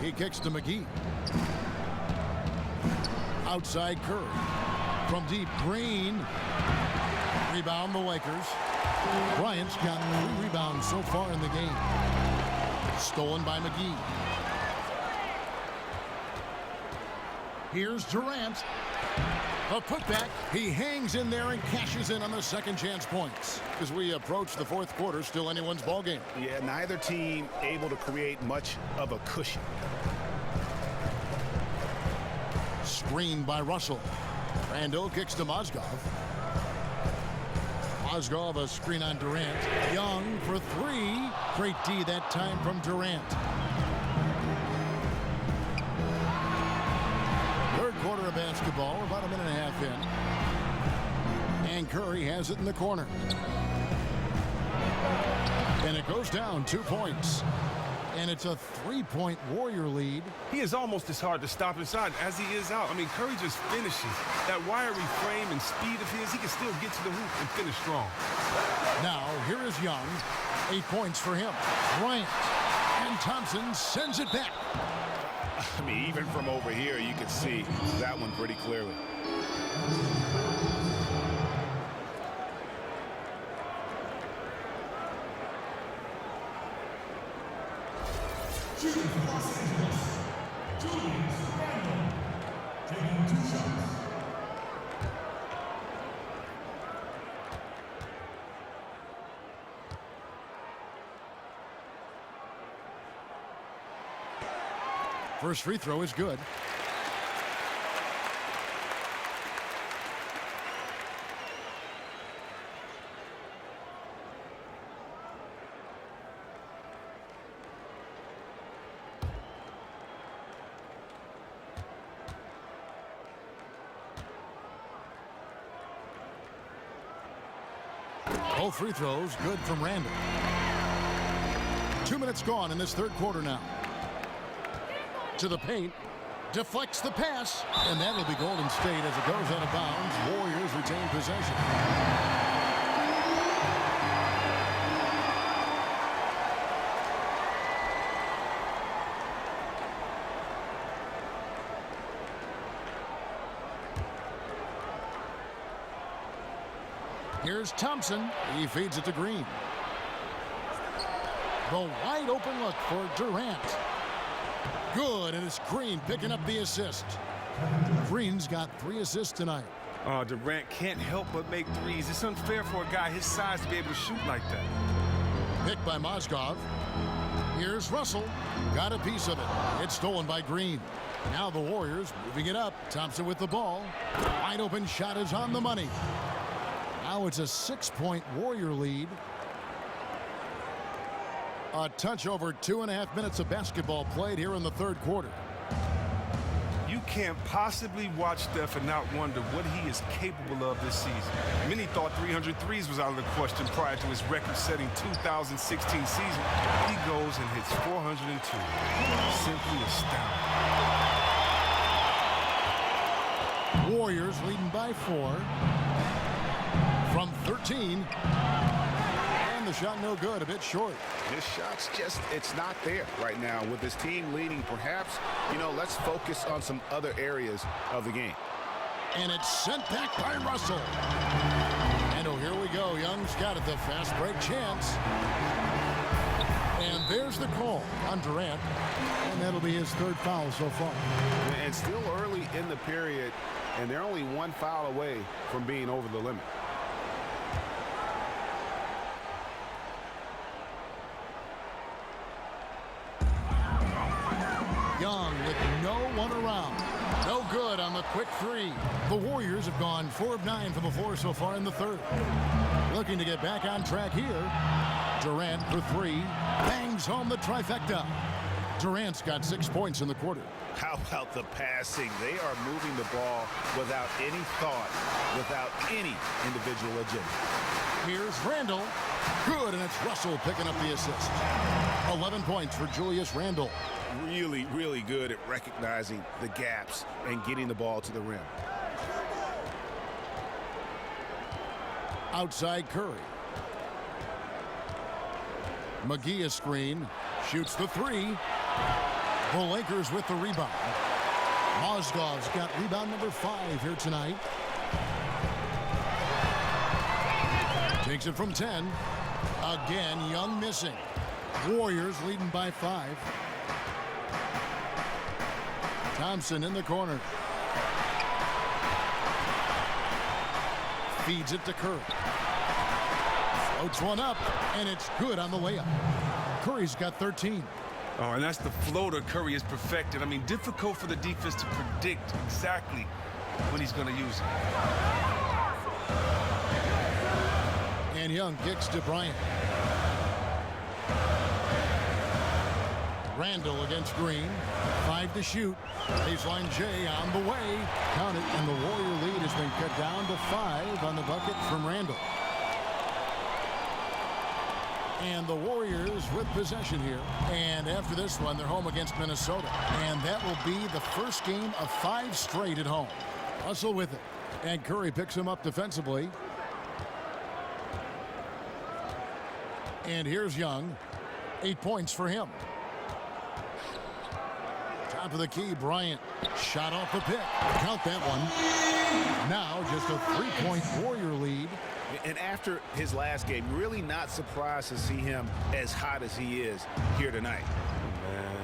He kicks to McGee. Outside Curry. From deep, Green. Rebound the Lakers. Bryant's got 3 rebounds so far in the game. Stolen by McGee. Here's Durant. A putback. He hangs in there and cashes in on the second chance points. As we approach the fourth quarter, still anyone's ball game. Yeah, neither team able to create much of a cushion. Screened by Russell. Randall kicks to Mozgov. Mozgov a screen on Durant. Young for 3. Great D that time from Durant. Third quarter of basketball, about a minute and a half in. And Curry has it in the corner. And it goes down 2 points. And it's a 3-point Warrior lead. He is almost as hard to stop inside as he is out. I mean, Curry just finishes. That wiry frame and speed of his, he can still get to the hoop and finish strong. Now, here is Young. 8 points for him. Bryant. And Thompson sends it back. I mean, even from over here, you can see that one pretty clearly. First free throw is good. Both free throws good from Randall. 2 minutes gone in this third quarter now. To the paint, deflects the pass, and that'll be Golden State as it goes out of bounds. Warriors retain possession. Here's Thompson. He feeds it to Green. The wide open look for Durant. Good, and it's Green picking up the assist. Green's got 3 assists tonight. Durant can't help but make threes. It's unfair for a guy his size to be able to shoot like that. Picked by Mozgov. Here's Russell. Got a piece of it. It's stolen by Green. Now the Warriors moving it up. Thompson with the ball. Wide open shot is on the money. Now it's a 6-point Warrior lead. A touch over 2.5 minutes of basketball played here in the third quarter. You can't possibly watch Steph and not wonder what he is capable of this season. Many thought 300 threes was out of the question prior to his record-setting 2016 season. He goes and hits 402. Simply astounding. Warriors leading by 4 from 13. And the shot no good, a bit short. His shot's just, it's not there right now. With his team leading, perhaps, let's focus on some other areas of the game. And it's sent back by Russell. And here we go. Young's got it, the fast break chance. And there's the call on Durant. And that'll be his 3rd foul so far. And still early in the period, and they're only 1 foul away from being over the limit. Young with no one around. No good on the quick 3. The Warriors have gone 4 of 9 from the floor so far in the third. Looking to get back on track here. Durant for 3. Bangs home the trifecta. Durant's got 6 points in the quarter. How about the passing? They are moving the ball without any thought, without any individual agenda. Here's Randall. Good, and it's Russell picking up the assist. 11 points for Julius Randle. Really, really good at recognizing the gaps and getting the ball to the rim. Outside Curry. McGee a screen. Shoots the three. The Lakers with the rebound. Mozgov's got rebound number 5 here tonight. Takes it from 10. Again, Young missing. Warriors leading by 5. Thompson in the corner. Feeds it to Curry. Floats one up, and it's good on the layup. Curry's got 13. Oh, and that's the floater Curry has perfected. I mean, difficult for the defense to predict exactly when he's going to use it. And Young kicks to Bryant. Randle against Green. 5 to shoot. Baseline J on the way. Count it, and the Warrior lead has been cut down to 5 on the bucket from Randle. And the Warriors with possession here. And after this one, they're home against Minnesota. And that will be the first game of 5 straight at home. Russell with it. And Curry picks him up defensively. And here's Young. 8 points for him. Top of the key, Bryant. Shot off the pick. Count that one. Now just a 3-point Warrior lead. And after his last game, really not surprised to see him as hot as he is here tonight. Man,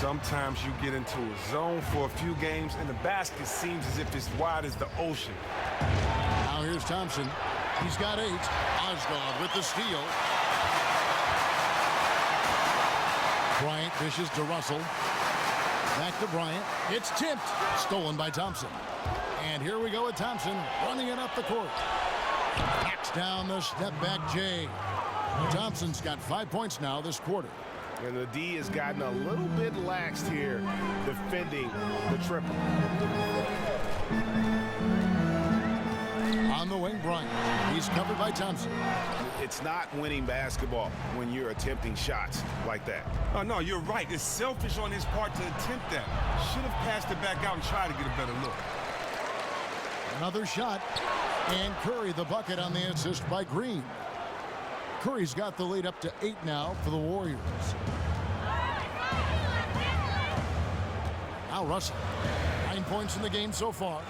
sometimes you get into a zone for a few games and the basket seems as if it's wide as the ocean. Now here's Thompson. He's got 8. Osgood with the steal. Bryant dishes to Russell. Back to Bryant. It's tipped. Stolen by Thompson. And here we go with Thompson running it up the court. Knocks down the step back J. Thompson's got 5 points now this quarter. And the D has gotten a little bit laxed here defending the triple. On the wing, Bryant. He's covered by Thompson. It's not winning basketball when you're attempting shots like that. Oh, no, you're right. It's selfish on his part to attempt that. Should have passed it back out and tried to get a better look. Another shot. And Curry the bucket on the assist by Green. Curry's got the lead up to 8 now for the Warriors. Now Russell. 9 points in the game so far.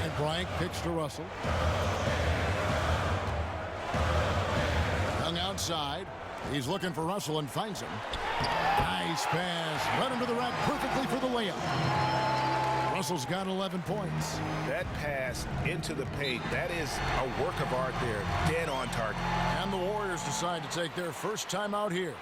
And Bryant kicks to Russell. Young outside. He's looking for Russell and finds him. Nice pass. Right under the rack perfectly for the layup. Russell's got 11 points. That pass into the paint, that is a work of art there. Dead on target. And the Warriors decide to take their first time out here.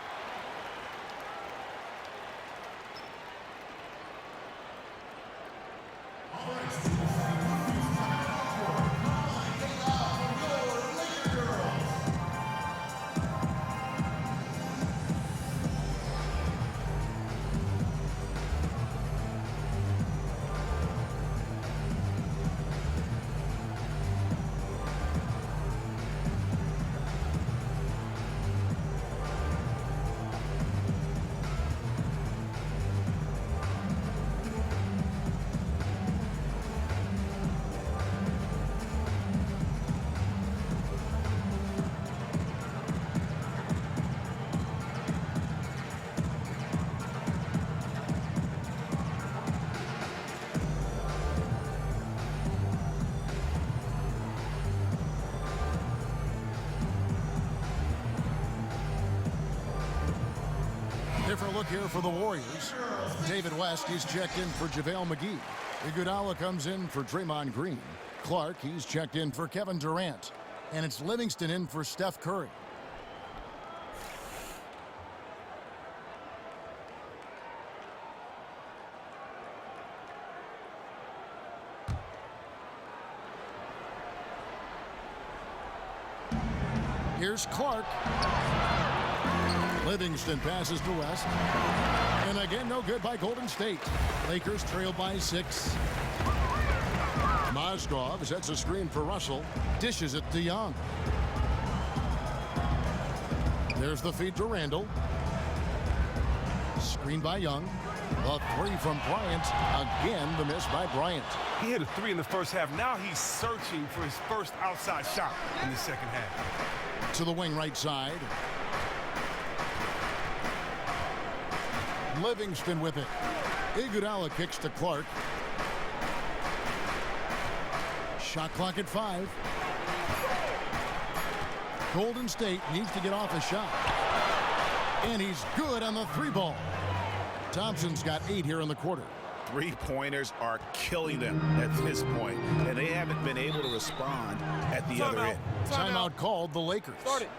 Different look here for the Warriors. David West, he's checked in for JaVale McGee. Iguodala comes in for Draymond Green. Clark, he's checked in for Kevin Durant. And it's Livingston in for Steph Curry. Here's Clark. Livingston passes to West. And again, no good by Golden State. Lakers trail by 6. Mozgov sets a screen for Russell. Dishes it to Young. There's the feed to Randle. Screen by Young. The three from Bryant. Again, the miss by Bryant. He hit a three in the first half. Now he's searching for his first outside shot in the second half. To the wing right side. Livingston with it. Iguodala kicks to Clark. Shot clock at 5. Golden State needs to get off a shot. And he's good on the 3-ball. Thompson's got 8 here in the quarter. Three-pointers are killing them at this point, and they haven't been able to respond at the other end. Timeout called the Lakers. Start it.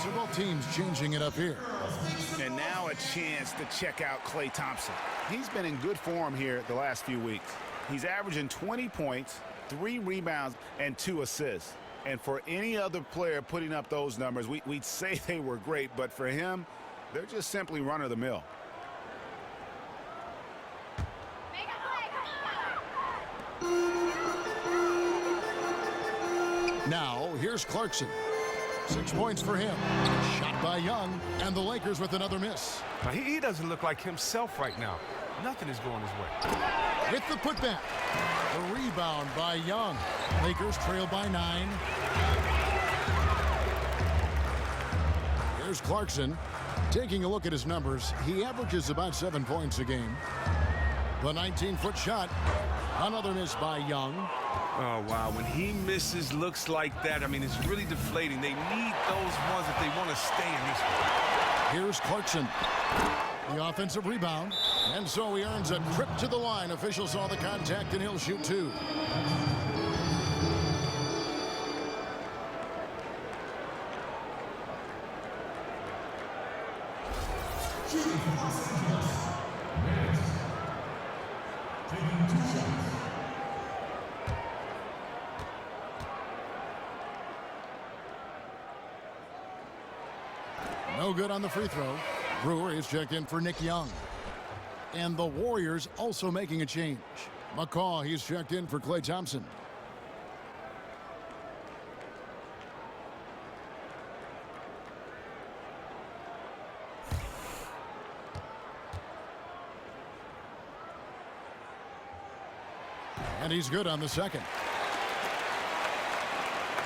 So both teams changing it up here. And now a chance to check out Klay Thompson. He's been in good form here the last few weeks. He's averaging 20 points, 3 rebounds, and 2 assists. And for any other player putting up those numbers, we'd say they were great, but for him, they're just simply run-of-the-mill. Now, here's Clarkson. 6 points for him. Shot by Young, and the Lakers with another miss. Now, he doesn't look like himself right now. Nothing is going his way. With the putback. The rebound by Young. Lakers trail by 9. Here's Clarkson. Taking a look at his numbers, he averages about 7 points a game. The 19-foot shot. Another miss by Young. Oh, wow. When he misses looks like that, I mean, it's really deflating. They need those ones if they want to stay in this one. Here's Clarkson. The offensive rebound. And so he earns a trip to the line. Official saw the contact, and he'll shoot 2. No good on the free throw. Brewer is checked in for Nick Young. And the Warriors also making a change. McCaw, he's checked in for Klay Thompson. And he's good on the second.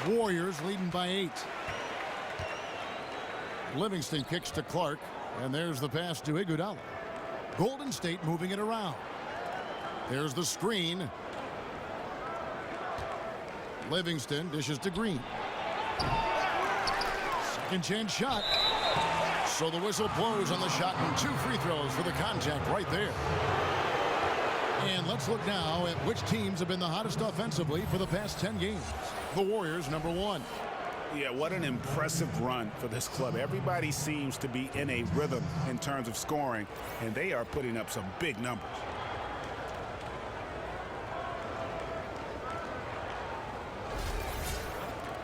Warriors leading by 8. Livingston kicks to Clark, and there's the pass to Iguodala. Golden State moving it around. There's the screen. Livingston dishes to Green. Second chance shot. So the whistle blows on the shot, and 2 free throws for the contact right there. And let's look now at which teams have been the hottest offensively for the past 10 games. The Warriors, number 1. Yeah, what an impressive run for this club. Everybody seems to be in a rhythm in terms of scoring, and they are putting up some big numbers.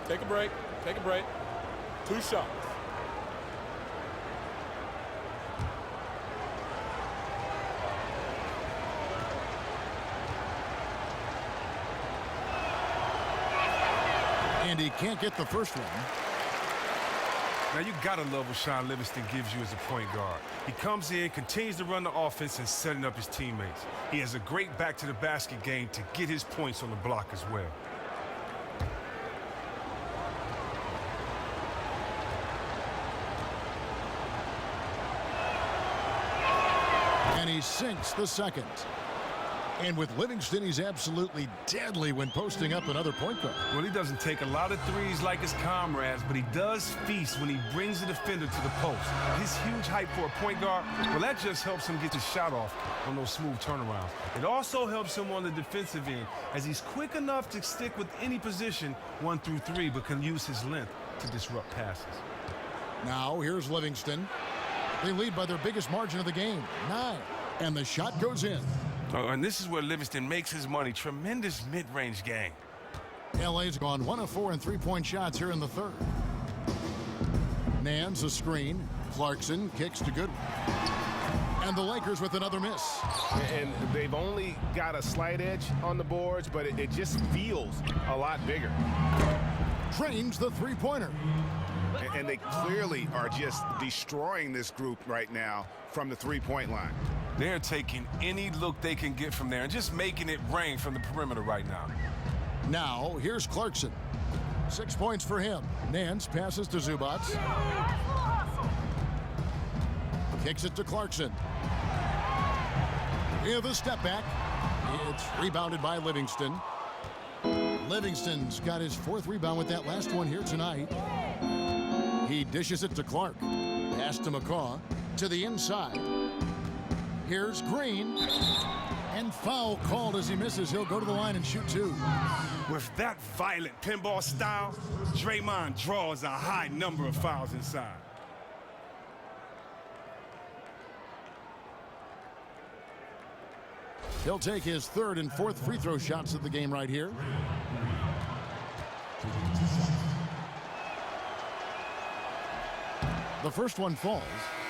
Take a break. Take a break. 2 shots. And he can't get the first one. Now, you got to love what Sean Livingston gives you as a point guard. He comes in, continues to run the offense, and setting up his teammates. He has a great back-to-the-basket game to get his points on the block as well. And he sinks the second. And with Livingston, he's absolutely deadly when posting up another point guard. Well, he doesn't take a lot of threes like his comrades, but he does feast when he brings the defender to the post. His huge height for a point guard, well, that just helps him get the shot off on those smooth turnarounds. It also helps him on the defensive end, as he's quick enough to stick with any position 1 through 3, but can use his length to disrupt passes. Now, here's Livingston. They lead by their biggest margin of the game, 9. And the shot goes in. Oh, and this is where Livingston makes his money. Tremendous mid-range game. LA's gone 1 of 4 in three-point shots here in the third. Nance a screen. Clarkson kicks to Goodwin. And the Lakers with another miss. And they've only got a slight edge on the boards, but it just feels a lot bigger. Drains the three-pointer. And they clearly are just destroying this group right now from the three-point line. They're taking any look they can get from there and just making it rain from the perimeter right now. Now, here's Clarkson. 6 points for him. Nance passes to Zubac. Kicks it to Clarkson. Yeah, the step back. It's rebounded by Livingston. Livingston's got his 4th rebound with that last one here tonight. He dishes it to Clark. Pass to McCaw. To the inside. Here's Green. And foul called as he misses. He'll go to the line and shoot 2. With that violent pinball style, Draymond draws a high number of fouls inside. He'll take his 3rd and 4th free throw shots of the game right here. The first one falls,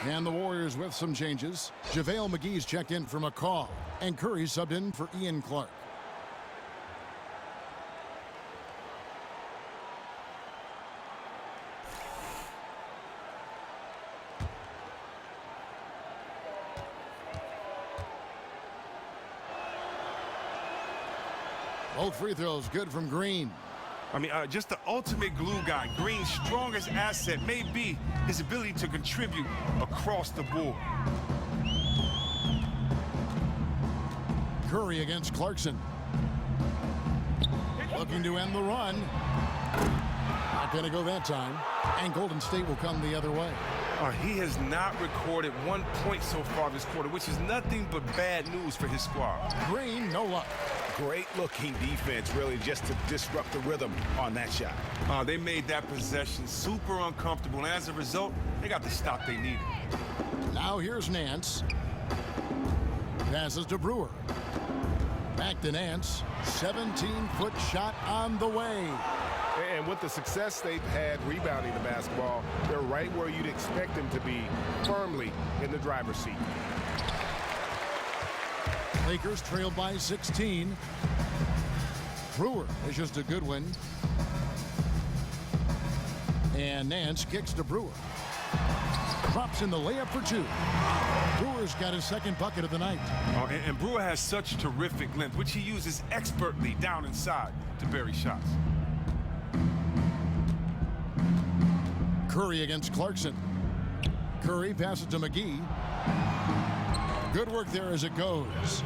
and the Warriors with some changes. JaVale McGee's checked in for McCaw, and Curry subbed in for Ian Clark. Both free throws good from Green. I mean, just the ultimate glue guy. Green's strongest asset may be his ability to contribute across the board. Curry against Clarkson. Looking to end the run. Not going to go that time. And Golden State will come the other way. He has not recorded 1 point so far this quarter, which is nothing but bad news for his squad. Green, no luck. Great looking defense, really, just to disrupt the rhythm on that shot. They made that possession super uncomfortable, and as a result, they got the stop they needed. Now here's Nance. Passes to Brewer. Back to Nance. 17-foot shot on the way. And with the success they've had rebounding the basketball, they're right where you'd expect them to be, firmly in the driver's seat. Lakers trailed by 16. Brewer is just a good win. And Nance kicks to Brewer. Drops in the layup for 2. Brewer's got his 2nd bucket of the night. And Brewer has such terrific length, which he uses expertly down inside to bury shots. Curry against Clarkson. Curry passes to McGee. Good work there as it goes.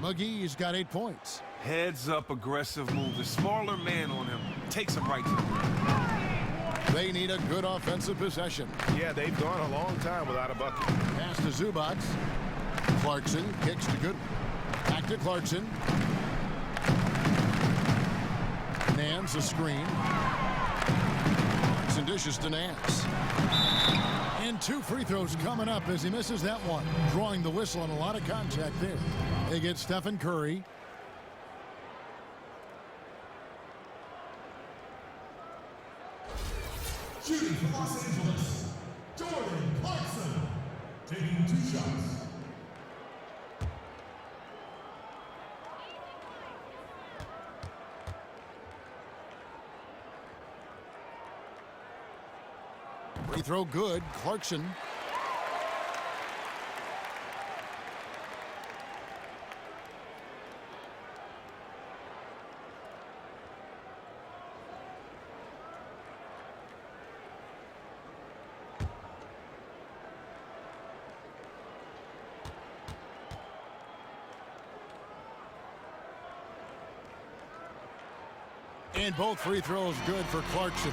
McGee's got 8 points. Heads up aggressive move. The smaller man on him takes him right to the rim. They need a good offensive possession. Yeah, they've gone a long time without a bucket. Pass to Zubac. Clarkson kicks to Goodwin. Back to Clarkson. Nance a screen. Clarkson dishes to Nance. And 2 free throws coming up as he misses that one. Drawing the whistle and a lot of contact there. They get Stephen Curry. Shooting for Los Angeles, Jordan Clarkson, taking 2 shots. Free throw good. Clarkson. And both free throws good for Clarkson.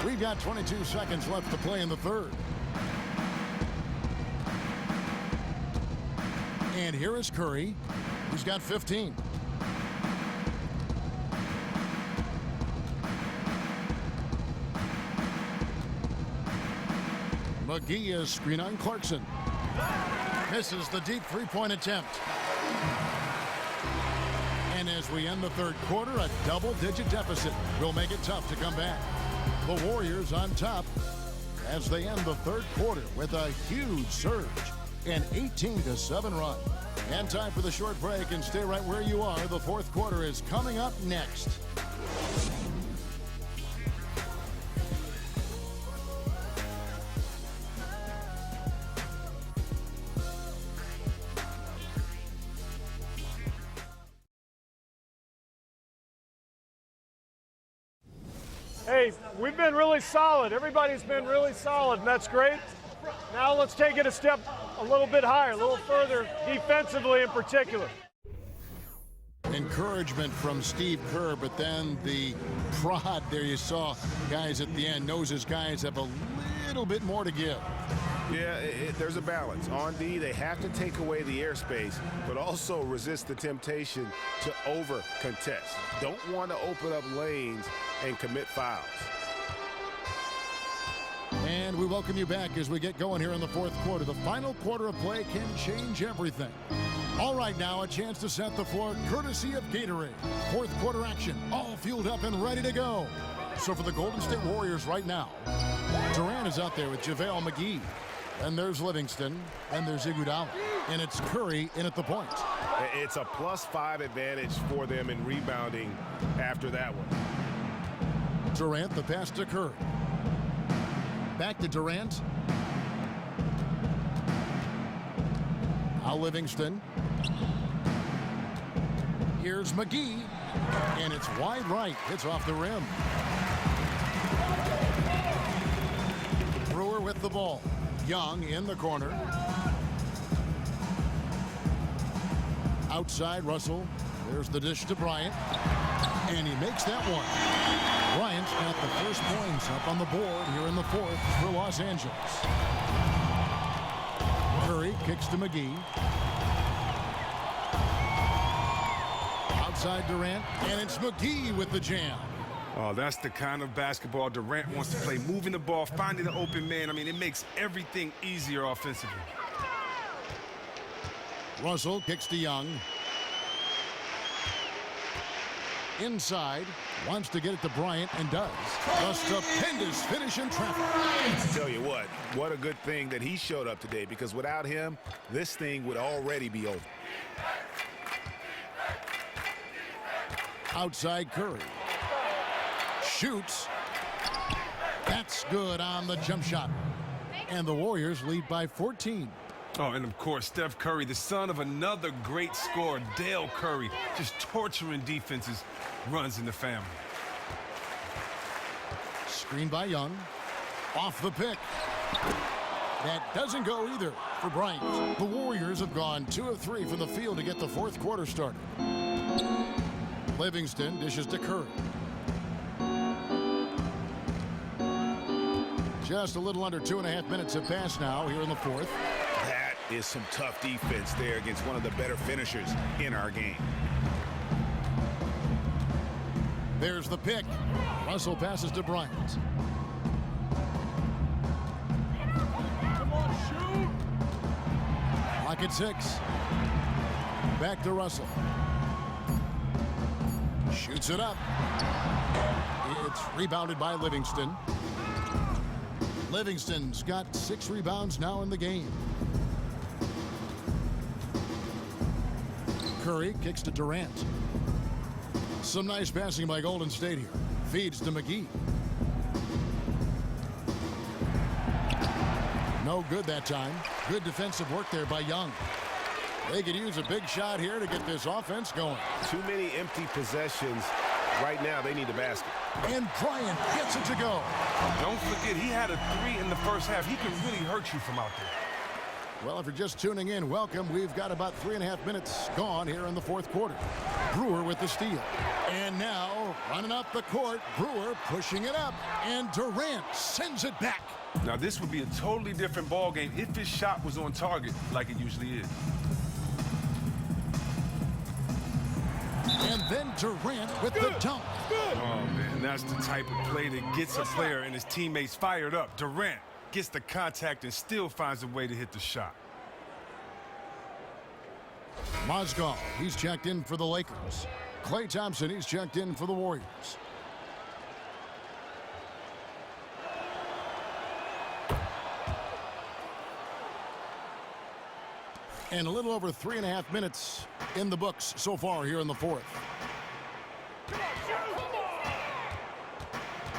We've got 22 seconds left to play in the third. And here is Curry. He's got 15. McGee is screen on Clarkson. Misses the deep three-point attempt. And as we end the third quarter, a double-digit deficit will make it tough to come back. The Warriors on top as they end the third quarter with a huge surge, an 18-7 run. And time for the short break, and stay right where you are. The fourth quarter is coming up next. Hey, we've been really solid. Everybody's been really solid, and that's great. Now let's take it a step a little bit higher, a little further, defensively in particular. Encouragement from Steve Kerr, but then the prod there you saw guys at the end knows his guys have a little bit more to give. Yeah, there's a balance. On D, they have to take away the airspace, but also resist the temptation to over-contest. Don't want to open up lanes and commit fouls. And we welcome you back as we get going here in the fourth quarter. The final quarter of play can change everything. All right, now a chance to set the floor courtesy of Gatorade. Fourth quarter action, all fueled up and ready to go. So for the Golden State Warriors right now, Durant is out there with JaVale McGee. And there's Livingston, and there's Iguodala. And it's Curry in at the point. It's a +5 advantage for them in rebounding after that one. Durant, the pass to Curry. Back to Durant. Now Livingston. Here's McGee. And it's wide right. Hits off the rim. Brewer with the ball. Young in the corner. Outside Russell. There's the dish to Bryant. And he makes that one. Bryant's got the first points up on the board here in the fourth for Los Angeles. Curry kicks to McGee. Outside Durant. And it's McGee with the jam. Oh, that's the kind of basketball Durant wants to play. Moving the ball, finding an open man. I mean, it makes everything easier offensively. Russell kicks to Young. Inside. Wants to get it to Bryant and does. A stupendous finish in traffic. Tell you what a good thing that he showed up today, because without him, this thing would already be over. Outside Curry. Shoots. That's good on the jump shot. And the Warriors lead by 14. Oh, and of course, Steph Curry, the son of another great scorer, Dale Curry, just torturing defenses, runs in the family. Screen by Young. Off the pick. That doesn't go either for Bryant. The Warriors have gone 2 of 3 from the field to get the fourth quarter started. Livingston dishes to Curry. Just a little under 2.5 minutes have passed now here in the fourth. That is some tough defense there against one of the better finishers in our game. There's the pick. Russell passes to Bryant. Come on, shoot! Clock at 6. Back to Russell. Shoots it up. It's rebounded by Livingston. Livingston's got 6 rebounds now in the game. Curry kicks to Durant. Some nice passing by Golden State here. Feeds to McGee. No good that time. Good defensive work there by Young. They could use a big shot here to get this offense going. Too many empty possessions. Right now, they need a basket. And Bryant gets it to go. Don't forget, he had a 3 in the first half. He can really hurt you from out there. Well, if you're just tuning in, welcome. We've got about 3.5 minutes gone here in the fourth quarter. Brewer with the steal. And now, running up the court, Brewer pushing it up. And Durant sends it back. Now, this would be a totally different ball game if his shot was on target like it usually is. And then Durant with the dunk. Oh, man, that's the type of play that gets a player and his teammates fired up. Durant gets the contact and still finds a way to hit the shot. Mozgov, he's checked in for the Lakers. Klay Thompson, he's checked in for the Warriors. And a little over 3.5 minutes in the books so far here in the fourth.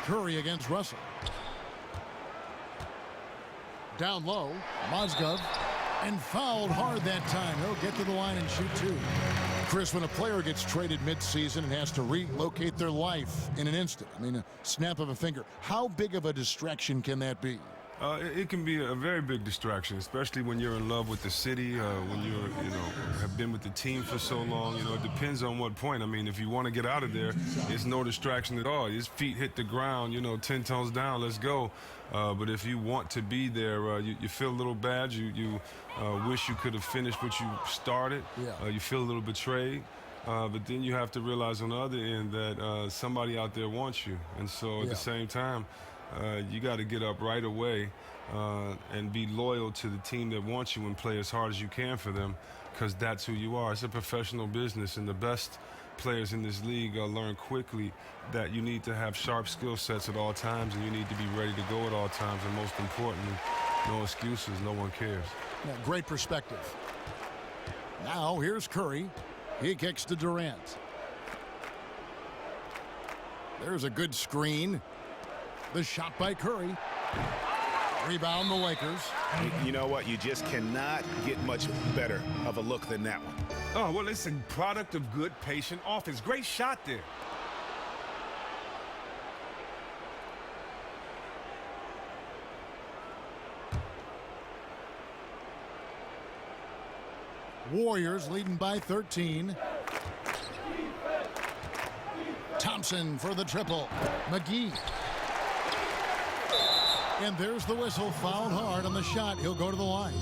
Curry against Russell. Down low, Mozgov, and fouled hard that time. He'll get to the line and shoot two. Chris, when a player gets traded midseason and has to relocate their life in an instant, I mean, a snap of a finger, how big of a distraction can that be? It can be a very big distraction, especially when you're in love with the city, when you're, have been with the team for so long. It depends on what point. I mean, if you want to get out of there, it's no distraction at all. His feet hit the ground, 10 toes down, let's go. But if you want to be there, you feel a little bad. You wish you could have finished what you started. Yeah. You feel a little betrayed. But then you have to realize on the other end that somebody out there wants you. And so at the same time, you got to get up right away and be loyal to the team that wants you and play as hard as you can for them, because that's who you are. It's a professional business, and the best players in this league learn quickly that you need to have sharp skill sets at all times, and you need to be ready to go at all times, and most importantly, no excuses, no one cares. Yeah, great perspective. Now here's Curry. He kicks to Durant. There's a good screen. The shot by Curry. Rebound the Lakers. You know what? You just cannot get much better of a look than that one. Oh, well, it's a product of good, patient offense. Great shot there. Warriors leading by 13. Thompson for the triple. McGee. And there's the whistle, fouled hard on the shot. He'll go to the line.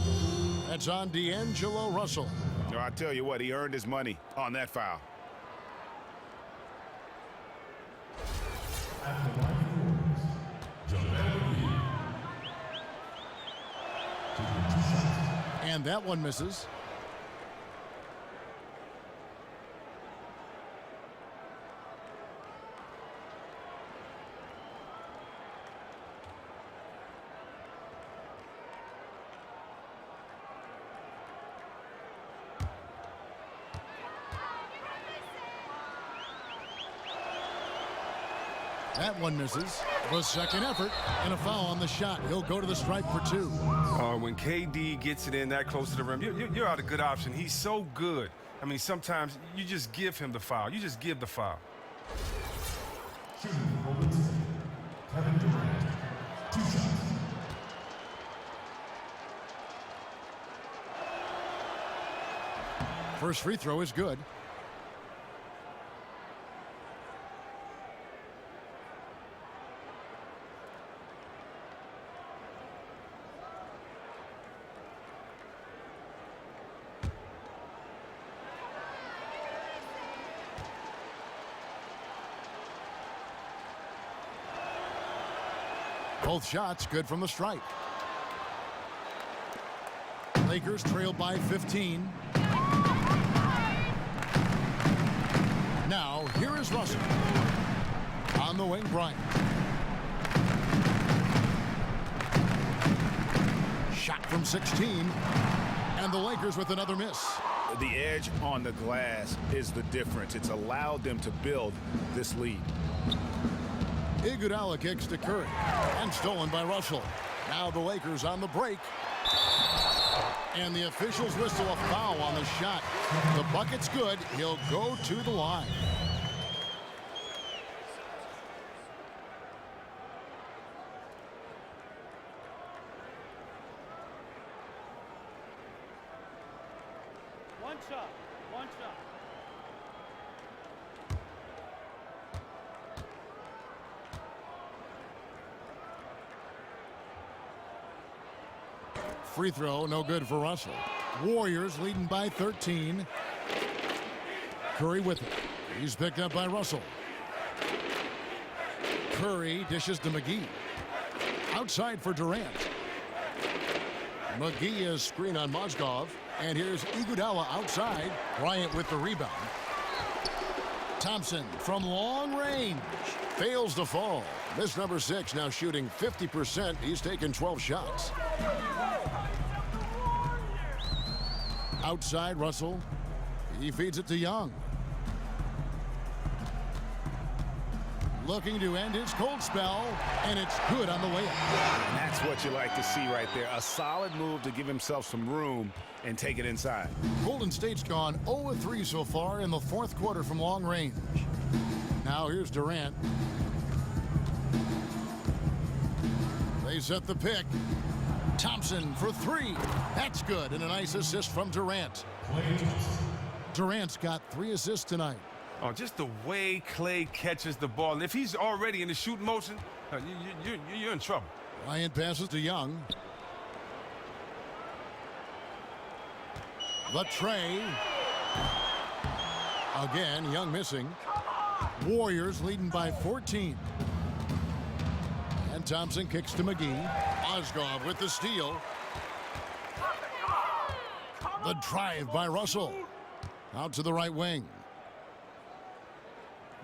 That's on D'Angelo Russell. No, I tell you what, he earned his money on that foul. And that one misses. That one misses. The second effort and a foul on the shot. He'll go to the stripe for two. When KD gets it in that close to the rim, you're out a good option. He's so good. I mean, sometimes you just give him the foul. You just give the foul. Kevin Durant, 2 shots. First free throw is good. Both shots good from the stripe. Lakers trail by 15. Now, here is Russell. On the wing, Bryant. Shot from 16. And the Lakers with another miss. The edge on the glass is the difference. It's allowed them to build this lead. Iguodala kicks to Curry. And stolen by Russell. Now the Lakers on the break. And the officials whistle a foul on the shot. The bucket's good. He'll go to the line. One shot. Free throw, no good for Russell. Warriors leading by 13. Curry with it. He's picked up by Russell. Curry dishes to McGee. Outside for Durant. McGee is screen on Mozgov. And here's Iguodala outside. Bryant with the rebound. Thompson from long range. Fails to fall. This number 6 now shooting 50%. He's taken 12 shots. Outside Russell. He feeds it to Young. Looking to end his cold spell, and it's good on the way up. And that's what you like to see right there. A solid move to give himself some room and take it inside. Golden State's gone 0-3 so far in the fourth quarter from long range. Now here's Durant. They set the pick. Thompson for 3. That's good, and a nice assist from Durant. Durant's got 3 assists tonight. Oh, just the way Clay catches the ball. And if he's already in the shooting motion, you're in trouble. Bryant passes to Young. The tray. Again, Young missing. Warriors leading by 14. And Thompson kicks to McGee. Mozgov with the steal. The drive by Russell. Out to the right wing.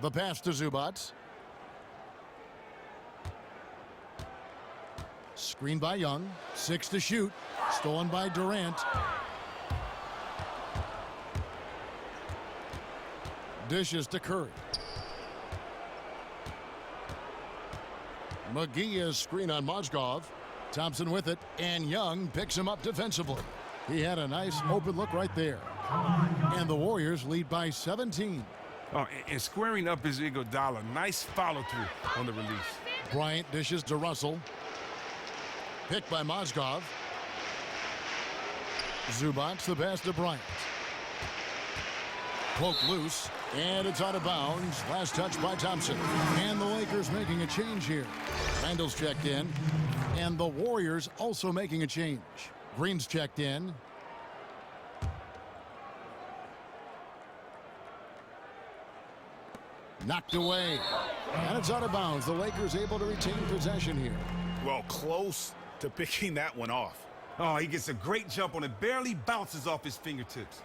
The pass to Zubac. Screen by Young. 6 to shoot. Stolen by Durant. Dishes to Curry. McGee is screen on Mozgov. Thompson with it, and Young picks him up defensively. He had a nice open look right there. And the Warriors lead by 17. Oh, and squaring up is Iguodala. Nice follow-through on the release. Bryant dishes to Russell. Picked by Mozgov. Zubac the pass to Bryant. Poked loose, and it's out of bounds. Last touch by Thompson. And the Lakers making a change here. Randall's checked in, and the Warriors also making a change. Green's checked in. Knocked away. And it's out of bounds. The Lakers able to retain possession here. Well, close to picking that one off. Oh, he gets a great jump on it. Barely bounces off his fingertips.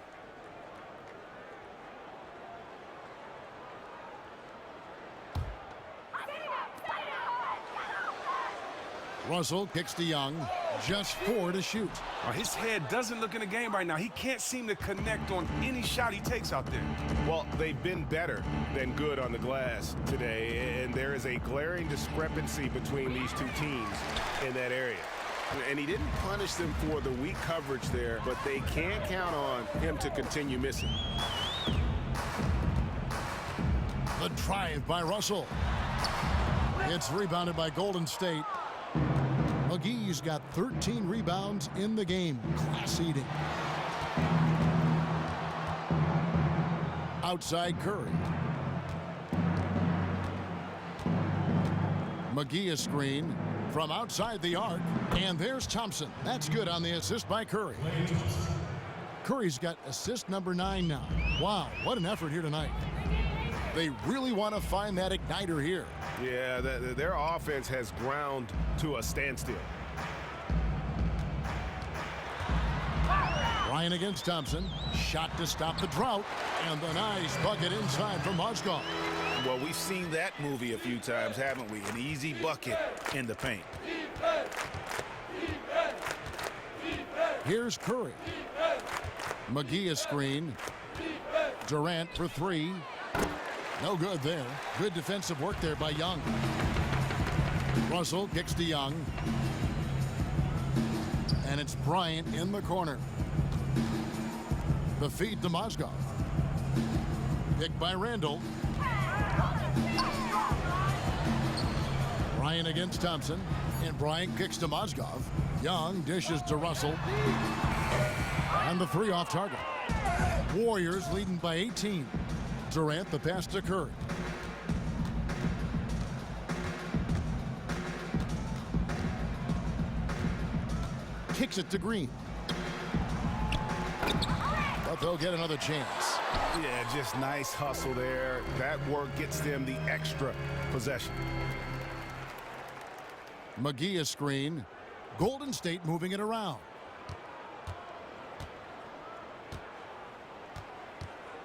Russell kicks to Young. Just 4 to shoot. Oh, his head doesn't look in the game right now. He can't seem to connect on any shot he takes out there. Well, they've been better than good on the glass today, and there is a glaring discrepancy between these two teams in that area. And he didn't punish them for the weak coverage there, but they can't count on him to continue missing. The drive by Russell. It's rebounded by Golden State. McGee's got 13 rebounds in the game. Class eating. Outside Curry. McGee is screen from outside the arc. And there's Thompson. That's good on the assist by Curry. Curry's got assist number 9 now. Wow, what an effort here tonight. They really want to find that igniter here. Yeah, their offense has ground to a standstill. Ryan against Thompson. Shot to stop the drought. And the nice bucket inside from Mozgov. Well, we've seen that movie a few times, haven't we? An easy bucket in the paint. Here's Curry. McGee is screen. Durant for 3. No good there. Good defensive work there by Young. Russell kicks to Young. And it's Bryant in the corner. The feed to Mozgov. Picked by Randall. Bryant against Thompson. And Bryant kicks to Mozgov. Young dishes to Russell. And the 3 off target. Warriors leading by 18. Durant, the pass to Curry. Kicks it to Green. But they'll get another chance. Yeah, just nice hustle there. That work gets them the extra possession. McGee a screen. Golden State moving it around.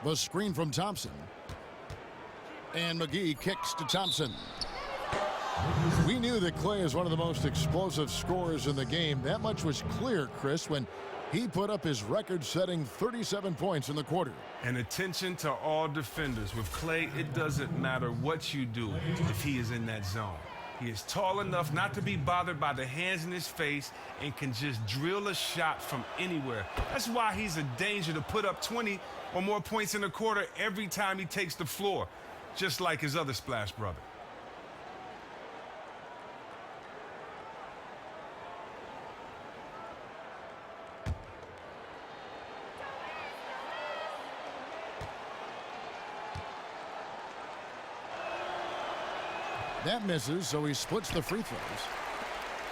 The screen from Thompson. And McGee kicks to Thompson. We knew that Clay is one of the most explosive scorers in the game. That much was clear, Chris, when he put up his record-setting 37 points in the quarter. And attention to all defenders. With Clay, it doesn't matter what you do if he is in that zone. He is tall enough not to be bothered by the hands in his face and can just drill a shot from anywhere. That's why he's a danger to put up 20 or more points in a quarter every time he takes the floor, just like his other splash brother. That misses, so he splits the free throws.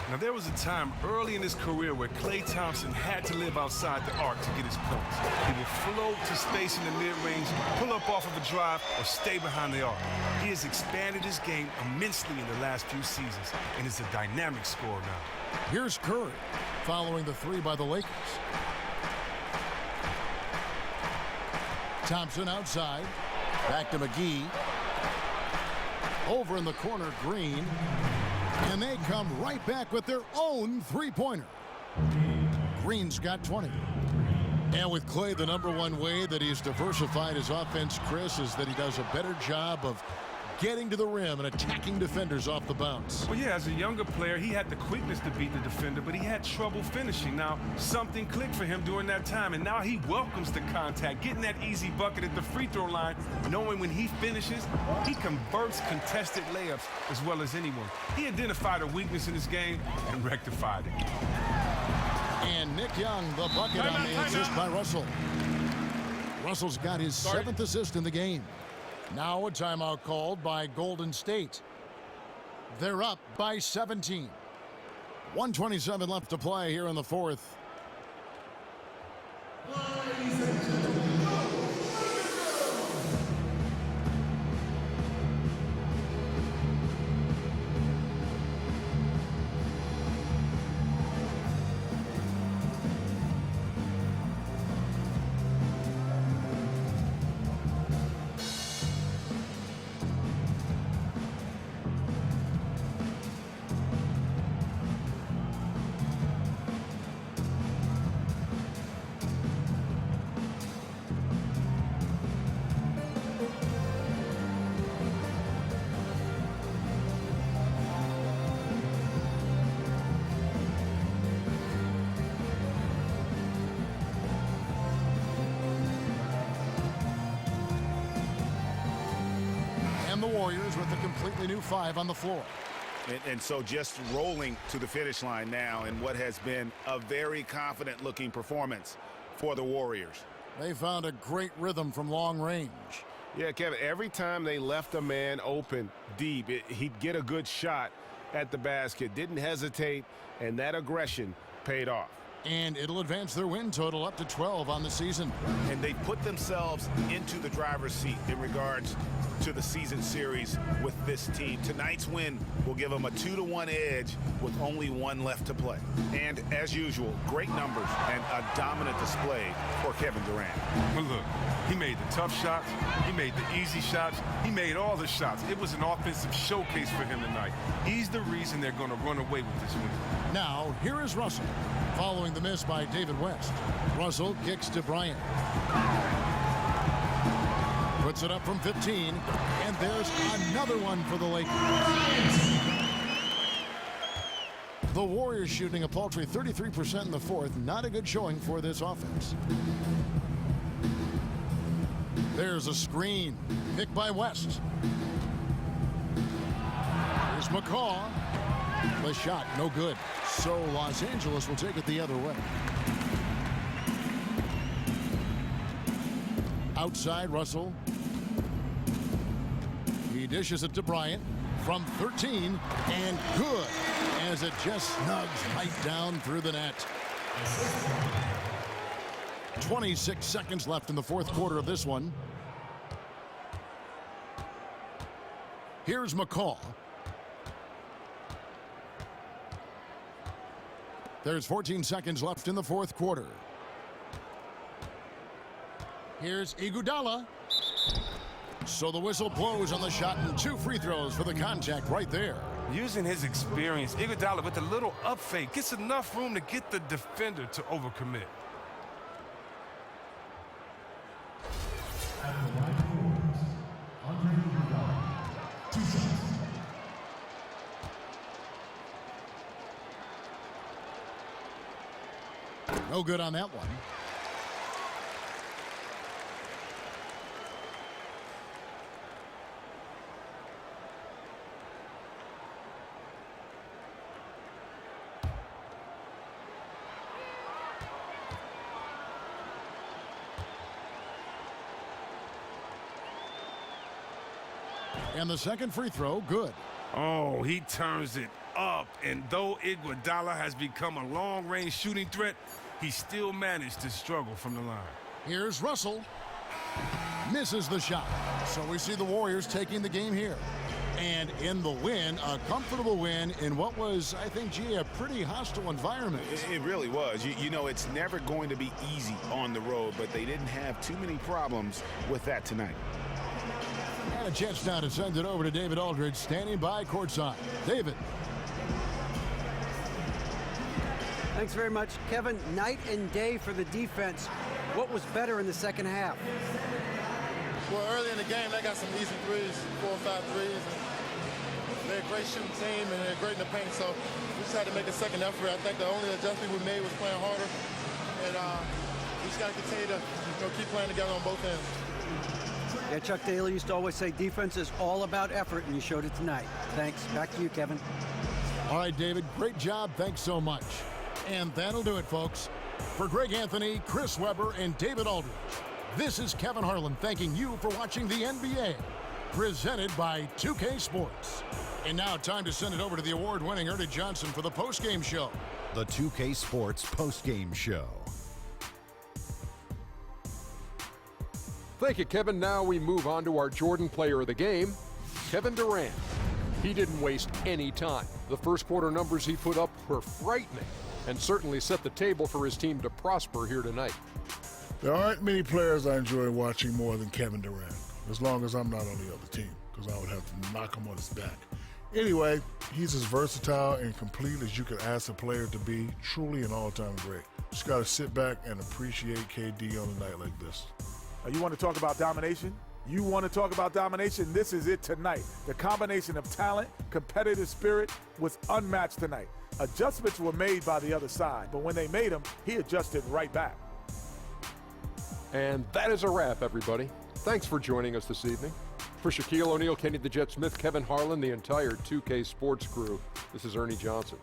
Now, there was a time early in his career where Klay Thompson had to live outside the arc to get his points. He would float to space in the mid-range, pull up off of a drive, or stay behind the arc. He has expanded his game immensely in the last few seasons and is a dynamic scorer now. Here's Curry, following the three by the Lakers. Thompson outside, back to McGee. Over in the corner, Green. And they come right back with their own three-pointer. Green's got 20. And with Clay, the #1 way that he's diversified his offense, Chris, is that he does a better job of getting to the rim and attacking defenders off the bounce. Well, yeah, as a younger player, he had the quickness to beat the defender, but he had trouble finishing. Now, something clicked for him during that time, and now he welcomes the contact, getting that easy bucket at the free throw line, knowing when he finishes, he converts contested layups as well as anyone. He identified a weakness in his game and rectified it. And Nick Young, the bucket on the assist by Russell. Russell's got his 7th assist in the game. Now a timeout called by Golden State. They're up by 17. 1:27 left to play here in the fourth. The Warriors with a completely new 5 on the floor. And so just rolling to the finish line now in what has been a very confident-looking performance for the Warriors. They found a great rhythm from long range. Yeah, Kevin, every time they left a man open deep, he'd get a good shot at the basket. Didn't hesitate, and that aggression paid off. And it'll advance their win total up to 12 on the season. And they put themselves into the driver's seat in regards to the season series with this team. Tonight's win will give them a 2-1 edge with only 1 left to play. And as usual, great numbers and a dominant display for Kevin Durant. But look, he made the tough shots, he made the easy shots, he made all the shots. It was an offensive showcase for him tonight. He's the reason they're going to run away with this win. Now, here is Russell, following the miss by David West. Russell kicks to Bryant. Puts it up from 15, and there's another one for the Lakers. The Warriors shooting a paltry 33% in the fourth. Not a good showing for this offense. There's a screen. Picked by West. Here's McCaw. The shot, no good. So Los Angeles will take it the other way. Outside, Russell. He dishes it to Bryant from 13, and good, as it just snugs right down through the net. 26 seconds left in the fourth quarter of this one. Here's McCall. There's 14 seconds left in the fourth quarter. Here's Iguodala. So the whistle blows on the shot, and 2 free throws for the contact right there. Using his experience, Iguodala with a little up fake gets enough room to get the defender to overcommit. At the line scores, Andre Iguodala, 2 shots. No good on that one. And the second free throw, good. Oh, he turns it up. And though Iguodala has become a long-range shooting threat, he still managed to struggle from the line. Here's Russell. Misses the shot. So we see the Warriors taking the game here. And in the win, a comfortable win in what was, I think, gee, a pretty hostile environment. It really was. You know, it's never going to be easy on the road, but they didn't have too many problems with that tonight. And a chance now to send it over to David Aldridge, standing by courtside. David. Thanks very much, Kevin. Night and day for the defense. What was better in the second half? Well, early in the game, they got some easy threes, 4 or 5 threes. And they're a great shooting team, and they're great in the paint. So we just had to make a second effort. I think the only adjustment we made was playing harder. And we just got to continue to keep playing together on both ends. Yeah, Chuck Daly used to always say defense is all about effort, and you showed it tonight. Thanks. Back to you, Kevin. All right, David, great job. Thanks so much. And that'll do it, folks. For Greg Anthony, Chris Webber, and David Aldridge, this is Kevin Harlan thanking you for watching the NBA, presented by 2K Sports. And now time to send it over to the award-winning Ernie Johnson for the postgame show. The 2K Sports postgame show. Thank you, Kevin. Now we move on to our Jordan player of the game, Kevin Durant. He didn't waste any time. The first quarter numbers he put up were frightening and certainly set the table for his team to prosper here tonight. There aren't many players I enjoy watching more than Kevin Durant, as long as I'm not on the other team, because I would have to knock him on his back. Anyway, he's as versatile and complete as you could ask a player to be, truly an all-time great. Just got to sit back and appreciate KD on a night like this. You want to talk about domination? You want to talk about domination? This is it tonight. The combination of talent, competitive spirit was unmatched tonight. Adjustments were made by the other side, but when they made them, he adjusted right back. And that is a wrap, everybody. Thanks for joining us this evening. For Shaquille O'Neal, Kenny the Jet Smith, Kevin Harlan, the entire 2K Sports crew, this is Ernie Johnson.